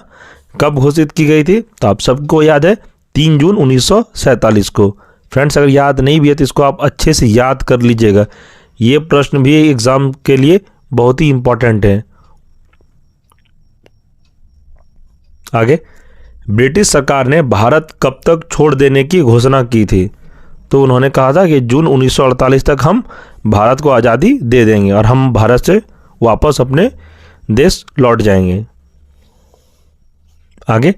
कब घोषित की गई थी? तो आप सबको याद है 3 जून 1947 को। फ्रेंड्स, अगर याद नहीं भी है तो इसको आप अच्छे से याद कर लीजिएगा, ये प्रश्न भी एग्जाम के लिए बहुत ही इंपॉर्टेंट है। आगे, ब्रिटिश सरकार ने भारत कब तक छोड़ देने की घोषणा की थी? तो उन्होंने कहा था कि जून 1948 तक हम भारत को आज़ादी दे देंगे और हम भारत से वापस अपने देश लौट जाएंगे। आगे,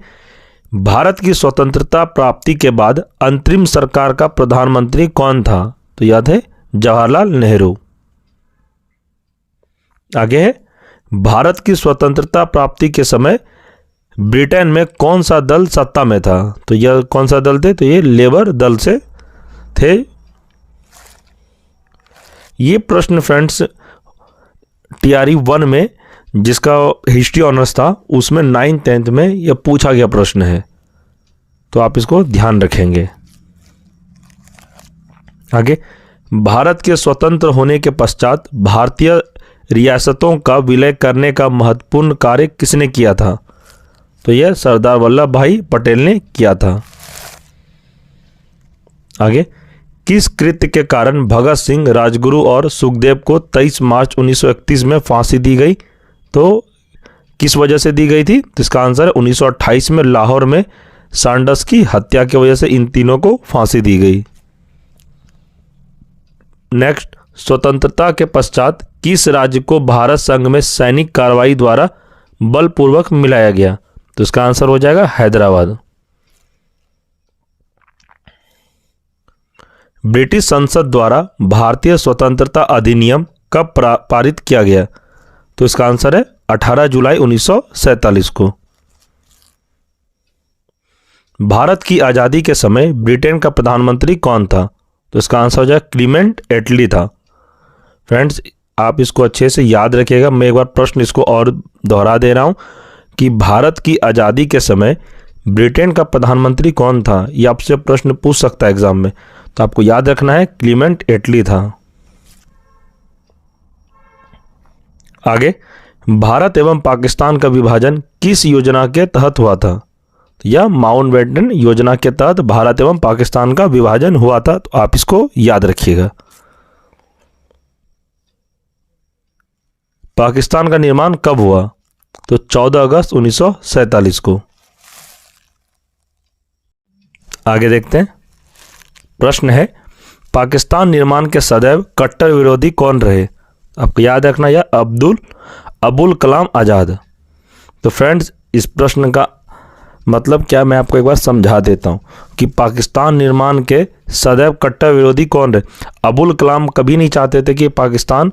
भारत की स्वतंत्रता प्राप्ति के बाद अंतरिम सरकार का प्रधानमंत्री कौन था? तो याद है जवाहरलाल नेहरू। आगे है, भारत की स्वतंत्रता प्राप्ति के समय ब्रिटेन में कौन सा दल सत्ता में था? तो यह कौन सा दल थे? तो ये लेबर दल से थे। ये प्रश्न फ्रेंड्स TRE 1 में जिसका हिस्ट्री ऑनर्स था उसमें 9th 10th में यह पूछा गया प्रश्न है, तो आप इसको ध्यान रखेंगे। आगे, भारत के स्वतंत्र होने के पश्चात भारतीय रियासतों का विलय करने का महत्वपूर्ण कार्य किसने किया था? तो यह सरदार वल्लभ भाई पटेल ने किया था। आगे, किस कृत्य के कारण भगत सिंह, राजगुरु और सुखदेव को 23 मार्च 1931 में फांसी दी गई? तो किस वजह से दी गई थी? तो इसका आंसर है 1928 में लाहौर में सांडस की हत्या की वजह से इन तीनों को फांसी दी गई। नेक्स्ट, स्वतंत्रता के पश्चात किस राज्य को भारत संघ में सैनिक कार्रवाई द्वारा बलपूर्वक मिलाया गया? तो इसका आंसर हो जाएगा हैदराबाद। ब्रिटिश संसद द्वारा भारतीय स्वतंत्रता अधिनियम कब पारित किया गया? तो इसका आंसर है 18 जुलाई 1947 को। भारत की आज़ादी के समय ब्रिटेन का प्रधानमंत्री कौन था? तो इसका आंसर हो जाएगा क्लीमेंट एटली था। फ्रेंड्स, आप इसको अच्छे से याद रखिएगा। मैं एक बार प्रश्न इसको और दोहरा दे रहा हूं कि भारत की आज़ादी के समय ब्रिटेन का प्रधानमंत्री कौन था, ये आपसे प्रश्न पूछ सकता है एग्जाम में, तो आपको याद रखना है क्लीमेंट एटली था। आगे, भारत एवं पाकिस्तान का विभाजन किस योजना के तहत हुआ था, या माउंटबेटन योजना के तहत भारत एवं पाकिस्तान का विभाजन हुआ था, तो आप इसको याद रखिएगा। पाकिस्तान का निर्माण कब हुआ, तो 14 अगस्त 1947 को। आगे देखते हैं, प्रश्न है पाकिस्तान निर्माण के सदैव कट्टर विरोधी कौन रहे, आपको याद रखना या अबुल कलाम आज़ाद। तो फ्रेंड्स, इस प्रश्न का मतलब क्या, मैं आपको एक बार समझा देता हूँ कि पाकिस्तान निर्माण के सदैव कट्टर विरोधी कौन रहे। अबुल कलाम कभी नहीं चाहते थे कि पाकिस्तान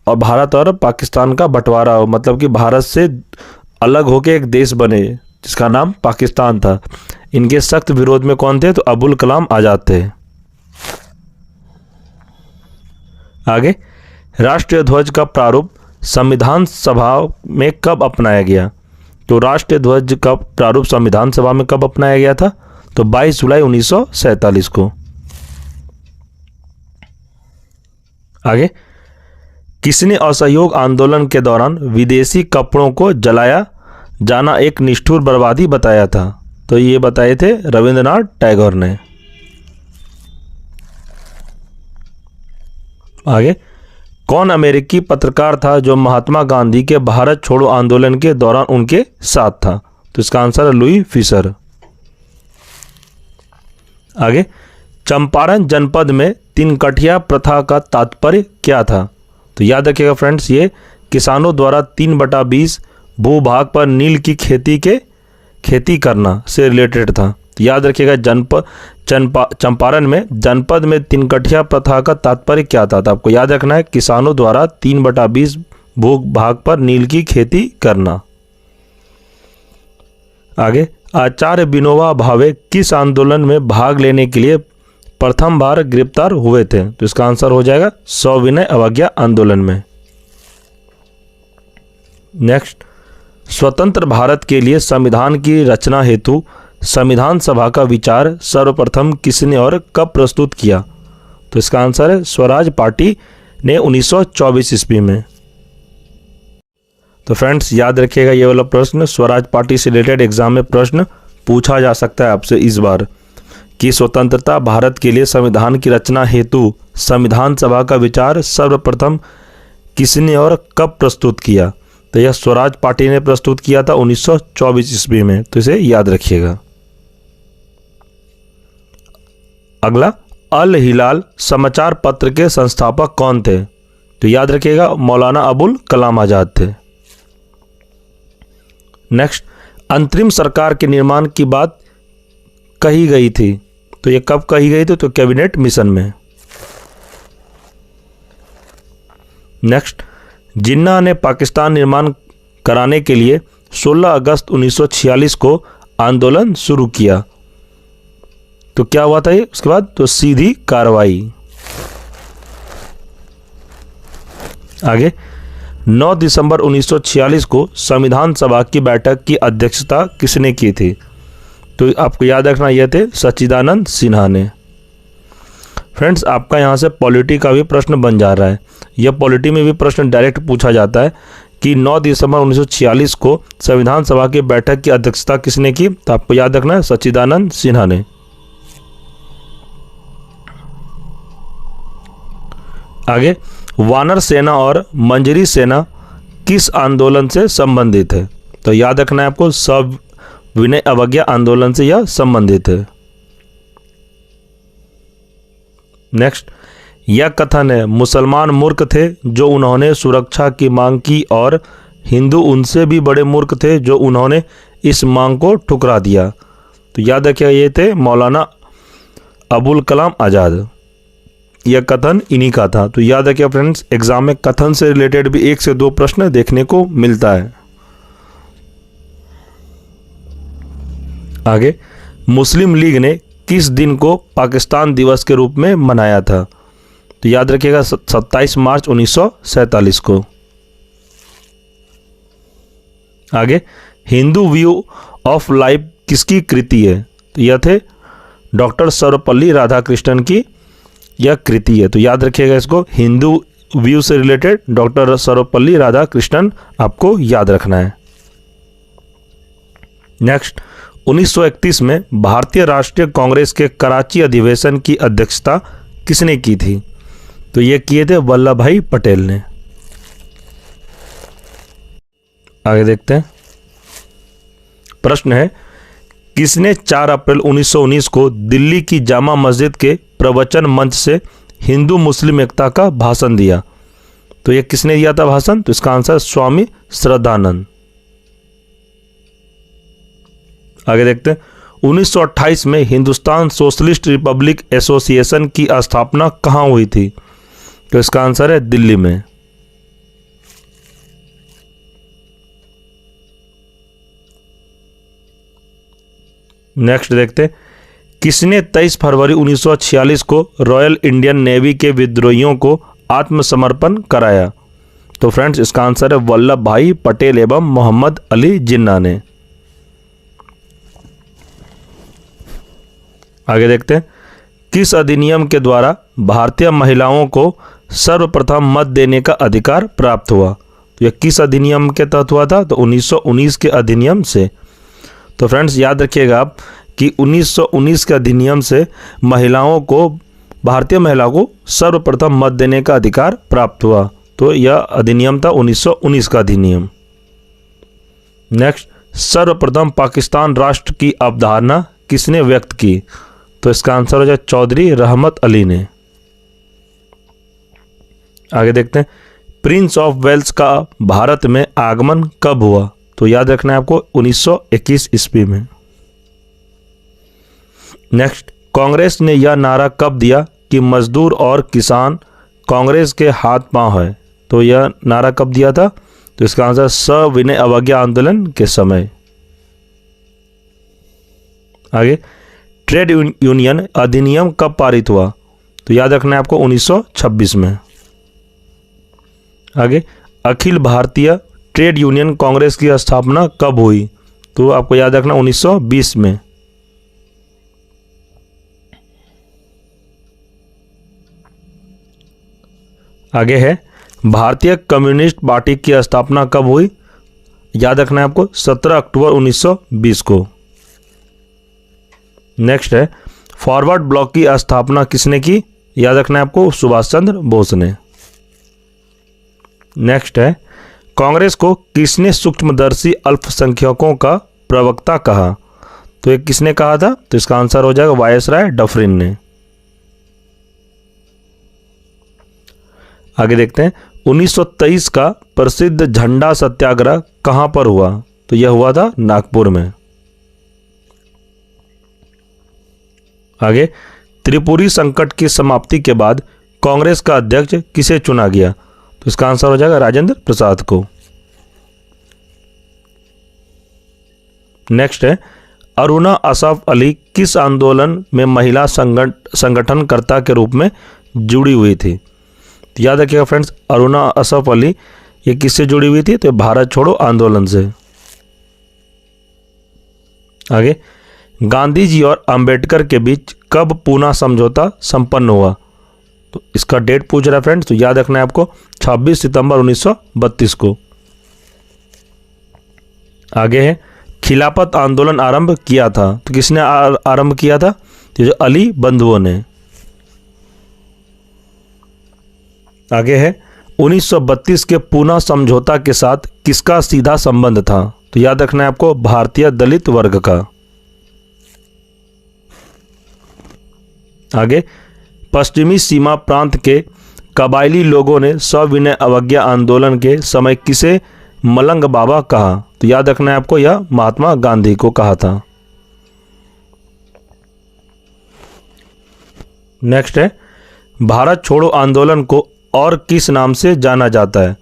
और भारत और पाकिस्तान का बंटवारा हो, मतलब कि भारत से अलग होकर एक देश बने जिसका नाम पाकिस्तान था। इनके सख्त विरोध में कौन थे, तो अबुल कलाम आज़ाद थे। आगे, राष्ट्रीय ध्वज का प्रारूप संविधान सभा में कब अपनाया गया, तो राष्ट्रीय ध्वज का प्रारूप संविधान सभा में कब अपनाया गया था, तो 22 जुलाई 1947 को। आगे, किसने असहयोग आंदोलन के दौरान विदेशी कपड़ों को जलाया जाना एक निष्ठुर बर्बादी बताया था, तो ये बताए थे रविंद्रनाथ टैगोर ने। आगे, कौन अमेरिकी पत्रकार था जो महात्मा गांधी के भारत छोड़ो आंदोलन के दौरान उनके साथ था, तो इसका आंसर है लुई फिशर। आगे, चंपारण जनपद में तिनकठिया प्रथा का तात्पर्य क्या था, तो याद रखिएगा फ्रेंड्स, ये किसानों द्वारा 3/20 भूभाग पर नील की खेती करना से रिलेटेड था। तो याद रखिएगा चंपारण में जनपद में तिनकठिया प्रथा का तात्पर्य क्या था, तो आपको याद रखना है किसानों द्वारा 3/20 भूभाग पर नील की खेती करना। आगे, आचार्य विनोबा भावे किस आंदोलन में भाग लेने के लिए प्रथम बार गिरफ्तार हुए थे, तो इसका आंसर हो जाएगा सविनय अवज्ञा आंदोलन में। नेक्स्ट, स्वतंत्र भारत के लिए संविधान की रचना हेतु संविधान सभा का विचार सर्वप्रथम किसने और कब प्रस्तुत किया, तो इसका आंसर है स्वराज पार्टी ने 1924 ईस्वी में। तो फ्रेंड्स, याद रखिएगा ये वाला प्रश्न स्वराज पार्टी से रिलेटेड एग्जाम में प्रश्न पूछा जा सकता है आपसे इस बार कि स्वतंत्रता भारत के लिए संविधान की रचना हेतु संविधान सभा का विचार सर्वप्रथम किसने और कब प्रस्तुत किया, तो यह स्वराज पार्टी ने प्रस्तुत किया था 1924 ईस्वी में, तो इसे याद रखिएगा। अगला, अल हिलाल समाचार पत्र के संस्थापक कौन थे, तो याद रखिएगा मौलाना अबुल कलाम आज़ाद थे। नेक्स्ट, अंतरिम सरकार के निर्माण की बात कही गई थी, तो ये कब कही गई थी, तो कैबिनेट मिशन में। नेक्स्ट, जिन्ना ने पाकिस्तान निर्माण कराने के लिए 16 अगस्त 1946 को आंदोलन शुरू किया, तो क्या हुआ था ये उसके बाद, तो सीधी कार्रवाई। आगे, 9 दिसंबर 1946 को संविधान सभा की बैठक की अध्यक्षता किसने की थी, तो आपको याद रखना ये थे सच्चिदानंद सिन्हा ने। फ्रेंड्स, आपका यहाँ से पॉलिटी का भी प्रश्न बन जा रहा है, यह पॉलिटी में भी प्रश्न डायरेक्ट पूछा जाता है कि 9 दिसंबर 1946 को संविधान सभा की बैठक की अध्यक्षता किसने की, तो आपको याद रखना है सच्चिदानंद सिन्हा ने। आगे, वानर सेना और मंजरी सेना किस आंदोलन से संबंधित है, तो याद रखना है आपको सविनय अवज्ञा आंदोलन से यह संबंधित है। नेक्स्ट, यह कथन है मुसलमान मूर्ख थे जो उन्होंने सुरक्षा की मांग की और हिंदू उनसे भी बड़े मूर्ख थे जो उन्होंने इस मांग को ठुकरा दिया, तो याद रखिएगा ये थे मौलाना अबुल कलाम आज़ाद। यह कथन इन्हीं का था, तो याद रखिए फ्रेंड्स, एग्जाम में कथन से रिलेटेड भी 1 से 2 प्रश्न देखने को मिलता है। आगे, मुस्लिम लीग ने किस दिन को पाकिस्तान दिवस के रूप में मनाया था, तो याद रखिएगा 27 मार्च 1947 को। आगे, हिंदू व्यू ऑफ लाइफ किसकी कृति है? तो यह थे डॉक्टर सर्वपल्ली राधाकृष्णन की यह कृति है। तो याद रखिएगा इसको, हिंदू व्यू से रिलेटेड डॉक्टर सर्वपल्ली राधाकृष्णन आपको याद रखना है। नेक्स्ट, 1931 में भारतीय राष्ट्रीय कांग्रेस के कराची अधिवेशन की अध्यक्षता किसने की थी? तो ये किए थे वल्लभ भाई पटेल ने। आगे देखते हैं, प्रश्न है किसने 4 अप्रैल 1919 को दिल्ली की जामा मस्जिद के प्रवचन मंच से हिंदू मुस्लिम एकता का भाषण दिया? तो ये किसने दिया था भाषण? तो इसका आंसर स्वामी श्रद्धानंद। आगे देखते हैं, 1928 में हिंदुस्तान सोशलिस्ट रिपब्लिक एसोसिएशन की स्थापना कहाँ हुई थी? तो इसका आंसर है दिल्ली में। नेक्स्ट देखते हैं, किसने 23 फरवरी 1946 को रॉयल इंडियन नेवी के विद्रोहियों को आत्मसमर्पण कराया? तो फ्रेंड्स इसका आंसर है वल्लभ भाई पटेल एवं मोहम्मद अली जिन्ना ने। आगे देखते हैं, किस अधिनियम के द्वारा भारतीय महिलाओं को सर्वप्रथम मत देने का अधिकार प्राप्त हुआ? तो यह किस अधिनियम के तहत हुआ था? तो 1919 के अधिनियम से। तो फ्रेंड्स याद रखिएगा आप कि 1919 के अधिनियम से महिलाओं को, भारतीय महिलाओं को सर्वप्रथम मत देने का अधिकार प्राप्त हुआ। तो यह अधिनियम था 1919 का अधिनियम। नेक्स्ट, सर्वप्रथम पाकिस्तान राष्ट्र की अवधारणा किसने व्यक्त की? तो इसका आंसर हो जाए चौधरी रहमत अली ने। आगे देखते हैं, प्रिंस ऑफ वेल्स का भारत में आगमन कब हुआ? तो याद रखना है आपको 1921 ईस्वी में। नेक्स्ट, कांग्रेस ने यह नारा कब दिया कि मजदूर और किसान कांग्रेस के हाथ पांव है? तो यह नारा कब दिया था? तो इसका आंसर सविनय अवज्ञा आंदोलन के समय। आगे, ट्रेड यूनियन अधिनियम कब पारित हुआ? तो याद रखना है आपको 1926 में। आगे, अखिल भारतीय ट्रेड यूनियन कांग्रेस की स्थापना कब हुई? तो आपको याद रखना 1920 में। आगे है, भारतीय कम्युनिस्ट पार्टी की स्थापना कब हुई? याद रखना है आपको 17 अक्टूबर 1920 को। नेक्स्ट है, फॉरवर्ड ब्लॉक की स्थापना किसने की? याद रखना है आपको सुभाष चंद्र बोस ने। नेक्स्ट है, कांग्रेस को किसने सूक्ष्मदर्शी अल्पसंख्यकों का प्रवक्ता कहा? तो ये किसने कहा था? तो इसका आंसर हो जाएगा वायसराय डफरिन ने। आगे देखते हैं, 1923 का प्रसिद्ध झंडा सत्याग्रह कहां पर हुआ? तो यह हुआ था नागपुर में। आगे, त्रिपुरी संकट की समाप्ति के बाद कांग्रेस का अध्यक्ष किसे चुना गया? तो इसका आंसर हो जाएगा राजेंद्र प्रसाद को। नेक्स्ट है, अरुणा असफ अली किस आंदोलन में महिला संगठनकर्ता के रूप में जुड़ी हुई थी? तो याद रखिएगा फ्रेंड्स, अरुणा असफ अली ये किससे जुड़ी हुई थी? तो भारत छोड़ो आंदोलन से। आगे, गांधी जी और अंबेडकर के बीच कब पूना समझौता संपन्न हुआ? तो इसका डेट पूछ रहा है फ्रेंड्स, तो याद रखना है आपको 26 सितंबर 1932 को। आगे है, खिलाफत आंदोलन आरंभ किया था, तो किसने आरंभ किया था? तो जो अली बंधुओं ने। आगे है, 1932 के पूना समझौता के साथ किसका सीधा संबंध था? तो याद रखना है आपको भारतीय दलित वर्ग का। आगे, पश्चिमी सीमा प्रांत के कबायली लोगों ने सविनय अवज्ञा आंदोलन के समय किसे मलंग बाबा कहा? तो याद रखना है आपको यह महात्मा गांधी को कहा था। नेक्स्ट है, भारत छोड़ो आंदोलन को और किस नाम से जाना जाता है?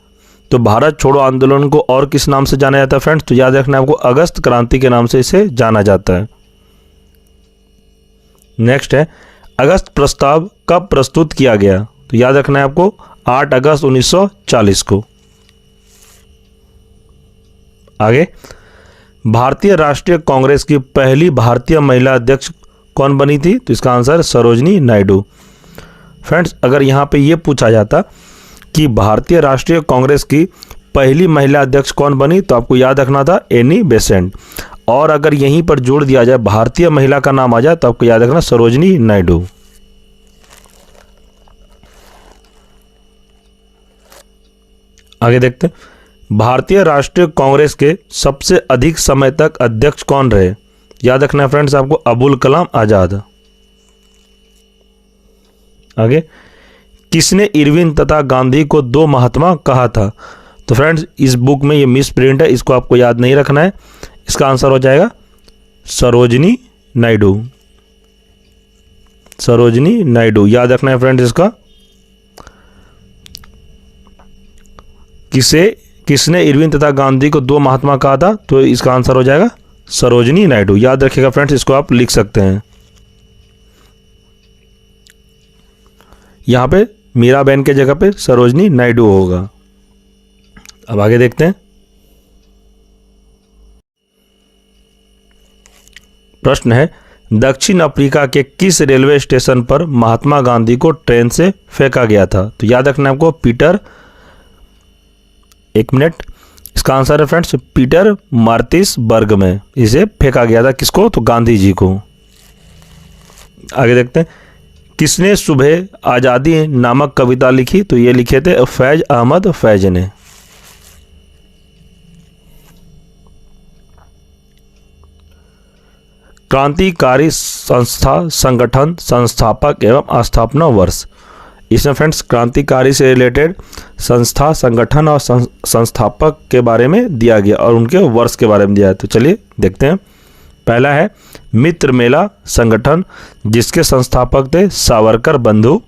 तो भारत छोड़ो आंदोलन को और किस नाम से जाना जाता है फ्रेंड्स? तो याद रखना है आपको अगस्त क्रांति के नाम से इसे जाना जाता है। नेक्स्ट है, अगस्त प्रस्ताव कब प्रस्तुत किया गया? तो याद रखना है आपको 8 अगस्त 1940 को। आगे, भारतीय राष्ट्रीय कांग्रेस की पहली भारतीय महिला अध्यक्ष कौन बनी थी? तो इसका आंसर सरोजनी नायडू। फ्रेंड्स, अगर यहाँ पे ये पूछा जाता कि भारतीय राष्ट्रीय कांग्रेस की पहली महिला अध्यक्ष कौन बनी, तो आपको याद रखना था एनी बेसेंट। और अगर यहीं पर जोड़ दिया जाए, भारतीय महिला का नाम आ जाए, तो आपको याद रखना सरोजनी नायडू। आगे देखते हैं, भारतीय राष्ट्रीय कांग्रेस के सबसे अधिक समय तक अध्यक्ष कौन रहे? याद रखना है फ्रेंड्स आपको, अबुल कलाम आजाद। आगे, किसने इरविन तथा गांधी को दो महात्मा कहा था? तो फ्रेंड्स, इस बुक में ये मिस प्रिंट है, इसको आपको याद नहीं रखना है। इसका आंसर हो जाएगा सरोजनी नायडू। सरोजनी नायडू याद रखना है फ्रेंड्स इसका। किसने इरविन तथा गांधी को दो महात्मा कहा था? तो इसका आंसर हो जाएगा सरोजनी नायडू। याद रखिएगा फ्रेंड्स, इसको आप लिख सकते हैं। यहां पे मीराबेन के जगह पे सरोजनी नायडू होगा। अब आगे देखते हैं, प्रश्न है, दक्षिण अफ्रीका के किस रेलवे स्टेशन पर महात्मा गांधी को ट्रेन से फेंका गया था? तो याद रखना आपको पीटर, एक मिनट, इसका आंसर है फ्रेंड्स पीटर मार्टिसबर्ग में इसे फेंका गया था। किसको? तो गांधी जी को। आगे देखते हैं, किसने सुबह आज़ादी नामक कविता लिखी? तो ये लिखे थे फैज अहमद फैज ने। क्रांतिकारी संस्था संगठन संस्थापक एवं स्थापना वर्ष। इसमें फ्रेंड्स क्रांतिकारी से रिलेटेड संस्था संगठन और संस्थापक के बारे में दिया गया और उनके वर्ष के बारे में दिया है। तो चलिए देखते हैं। पहला है मित्र मेला संगठन, जिसके संस्थापक थे सावरकर बंधु,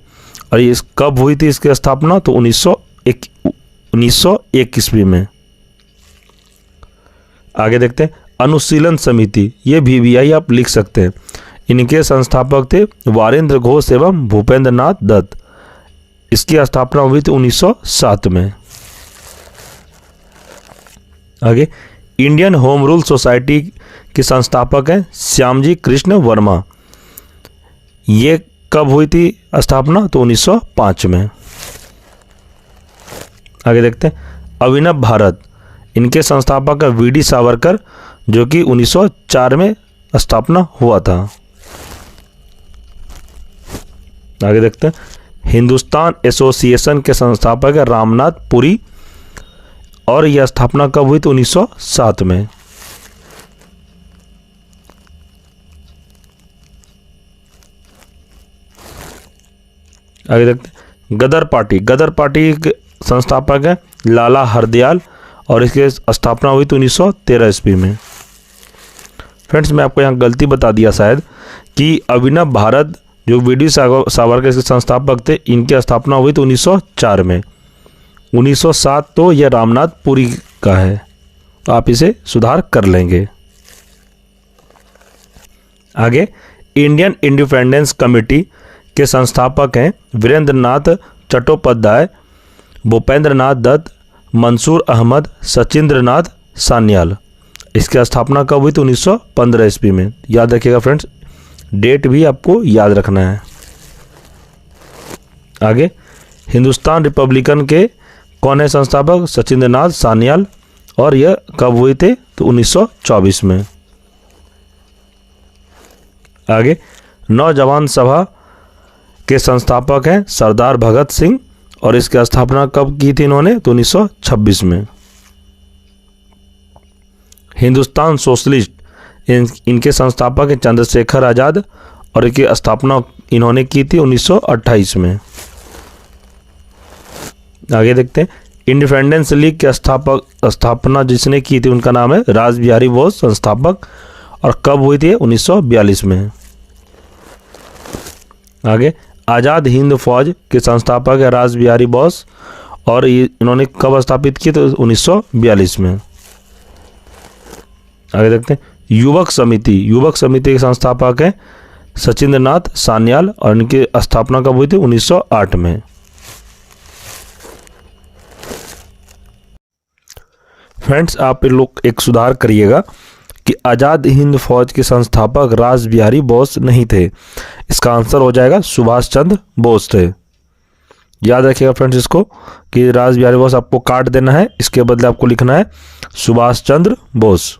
और ये कब हुई थी इसकी स्थापना? तो 1901 ईस्वी में। आगे देखते हैं, अनुशीलन समिति, ये VVI आप लिख सकते हैं। इनके संस्थापक थे वारेंद्र घोष एवं भूपेंद्र नाथ दत्त। इसकी स्थापना हुई थी 1907 में। आगे, इंडियन होम रूल सोसाइटी के संस्थापक हैं श्यामजी कृष्ण वर्मा। ये कब हुई थी स्थापना? तो 1905 में। आगे देखते हैं, अभिनव भारत, इनके संस्थापक है VD सावरकर, जो कि 1904 में स्थापना हुआ था। आगे देखते हैं, हिंदुस्तान एसोसिएशन के संस्थापक है रामनाथ पुरी, और यह स्थापना कब हुई? तो 1907 में। आगे देखते हैं, गदर पार्टी के संस्थापक है लाला हरदयाल, और इसकी स्थापना हुई तो 1913 ईस्वी में। फ्रेंड्स, मैं आपको यहाँ गलती बता दिया शायद कि अभिनव भारत जो VD सावरकर के संस्थापक थे, इनकी स्थापना हुई तो 1904 में। 1907 तो यह रामनाथ पुरी का है, तो आप इसे सुधार कर लेंगे। आगे, इंडियन इंडिपेंडेंस कमेटी के संस्थापक हैं वीरेंद्र नाथ चट्टोपाध्याय, भूपेंद्र नाथ दत्त, मंसूर अहमद, सचिंद्र नाथ सान्याल। इसकी स्थापना कब हुई? तो 1915 ईस्वी में। याद रखिएगा फ्रेंड्स, डेट भी आपको याद रखना है। आगे, हिंदुस्तान रिपब्लिकन के कौन है संस्थापक? सचिंद्र नाथ सान्याल, और यह कब हुए थे? तो 1924 में। आगे, नौजवान सभा के संस्थापक हैं सरदार भगत सिंह, और इसकी स्थापना कब की थी इन्होंने? तो 1926 में। हिंदुस्तान सोशलिस्ट, इनके संस्थापक हैं चंद्रशेखर आज़ाद, और इनकी स्थापना इन्होंने की थी 1928 में। आगे देखते हैं, इंडिपेंडेंस लीग के स्थापना जिसने की थी उनका नाम है रासबिहारी बोस संस्थापक, और कब हुई थी? 1942 में। आगे, आज़ाद हिंद फौज के संस्थापक है रासबिहारी बोस, और इन्होंने कब स्थापित की? तो 1942 में। आगे देखते हैं, युवक समिति के संस्थापक हैं सचिंद्र नाथ सान्याल, और इनकी स्थापना कब हुई थी? 1908 में। फ्रेंड्स, आप लोग एक सुधार करिएगा कि आज़ाद हिंद फौज के संस्थापक रास बिहारी बोस नहीं थे? इसका आंसर हो जाएगा सुभाष चंद्र बोस थे। याद रखिएगा फ्रेंड्स इसको कि रास बिहारी बोस आपको काट देना है, इसके बदले आपको लिखना है सुभाष चंद्र बोस।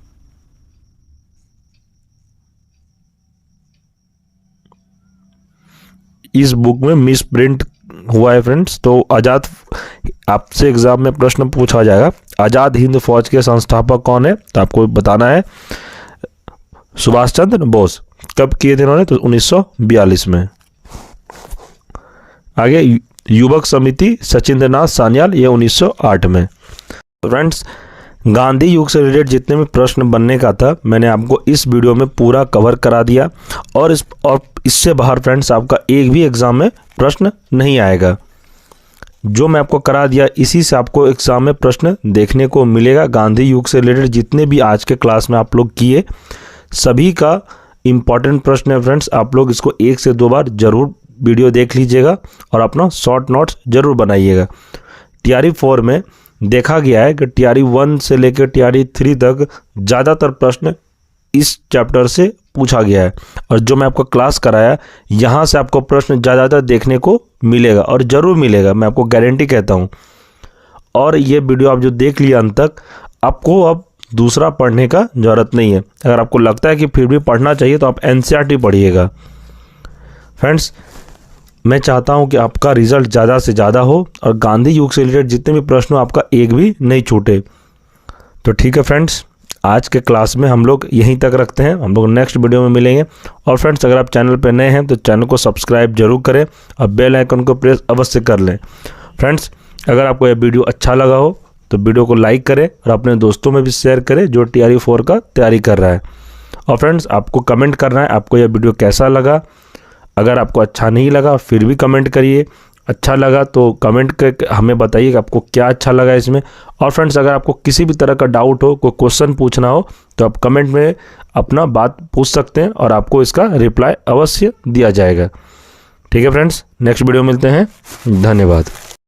इस बुक में मिस प्रिंट हुआ है फ्रेंड्स, तो आज़ाद, आपसे एग्जाम में प्रश्न पूछा जाएगा आज़ाद हिंद फौज के संस्थापक कौन है, तो आपको बताना है सुभाष चंद्र बोस। कब किए थे इन्होंने? तो 1942 में। आगे युवक समिति सचिंद्रनाथ सान्याल, ये 1908 में। फ्रेंड्स गांधी युग से रिलेटेड जितने भी प्रश्न बनने का था मैंने आपको इस वीडियो में पूरा कवर करा दिया, और इससे बाहर फ्रेंड्स आपका एक भी एग्जाम में प्रश्न नहीं आएगा। जो मैं आपको करा दिया इसी से आपको एग्जाम में प्रश्न देखने को मिलेगा। गांधी युग से रिलेटेड जितने भी आज के क्लास में आप लोग किए सभी का इम्पॉर्टेंट प्रश्न है फ्रेंड्स। आप लोग इसको 1 से 2 बार जरूर वीडियो देख लीजिएगा और अपना शॉर्ट नोट्स जरूर बनाइएगा। TRE 4 में देखा गया है कि TRE 1 से लेकर TRE 3 तक ज़्यादातर प्रश्न इस चैप्टर से पूछा गया है, और जो मैं आपको क्लास कराया यहाँ से आपको प्रश्न ज़्यादातर देखने को मिलेगा, और ज़रूर मिलेगा, मैं आपको गारंटी कहता हूँ। और ये वीडियो आप जो देख लिया अंत तक, आपको अब दूसरा पढ़ने का ज़रूरत नहीं है। अगर आपको लगता है कि फिर भी पढ़ना चाहिए तो आप NCERT पढ़िएगा। फ्रेंड्स मैं चाहता हूं कि आपका रिजल्ट ज़्यादा से ज़्यादा हो और गांधी युग से रिलेटेड जितने भी प्रश्न हो आपका एक भी नहीं छूटे। तो ठीक है फ्रेंड्स, आज के क्लास में हम लोग यहीं तक रखते हैं, हम लोग नेक्स्ट वीडियो में मिलेंगे। और फ्रेंड्स अगर आप चैनल पर नए हैं तो चैनल को सब्सक्राइब जरूर करें और बेल आइकन को प्रेस अवश्य कर लें। फ्रेंड्स अगर आपको यह वीडियो अच्छा लगा हो तो वीडियो को लाइक करें और अपने दोस्तों में भी शेयर करें जो TRE 4 का तैयारी कर रहा है। और फ्रेंड्स आपको कमेंट करना है आपको यह वीडियो कैसा लगा। अगर आपको अच्छा नहीं लगा फिर भी कमेंट करिए, अच्छा लगा तो कमेंट करके हमें बताइए कि आपको क्या अच्छा लगा इसमें। और फ्रेंड्स अगर आपको किसी भी तरह का डाउट हो, कोई क्वेश्चन पूछना हो तो आप कमेंट में अपना बात पूछ सकते हैं और आपको इसका रिप्लाई अवश्य दिया जाएगा। ठीक है फ्रेंड्स, नेक्स्ट वीडियो मिलते हैं। धन्यवाद।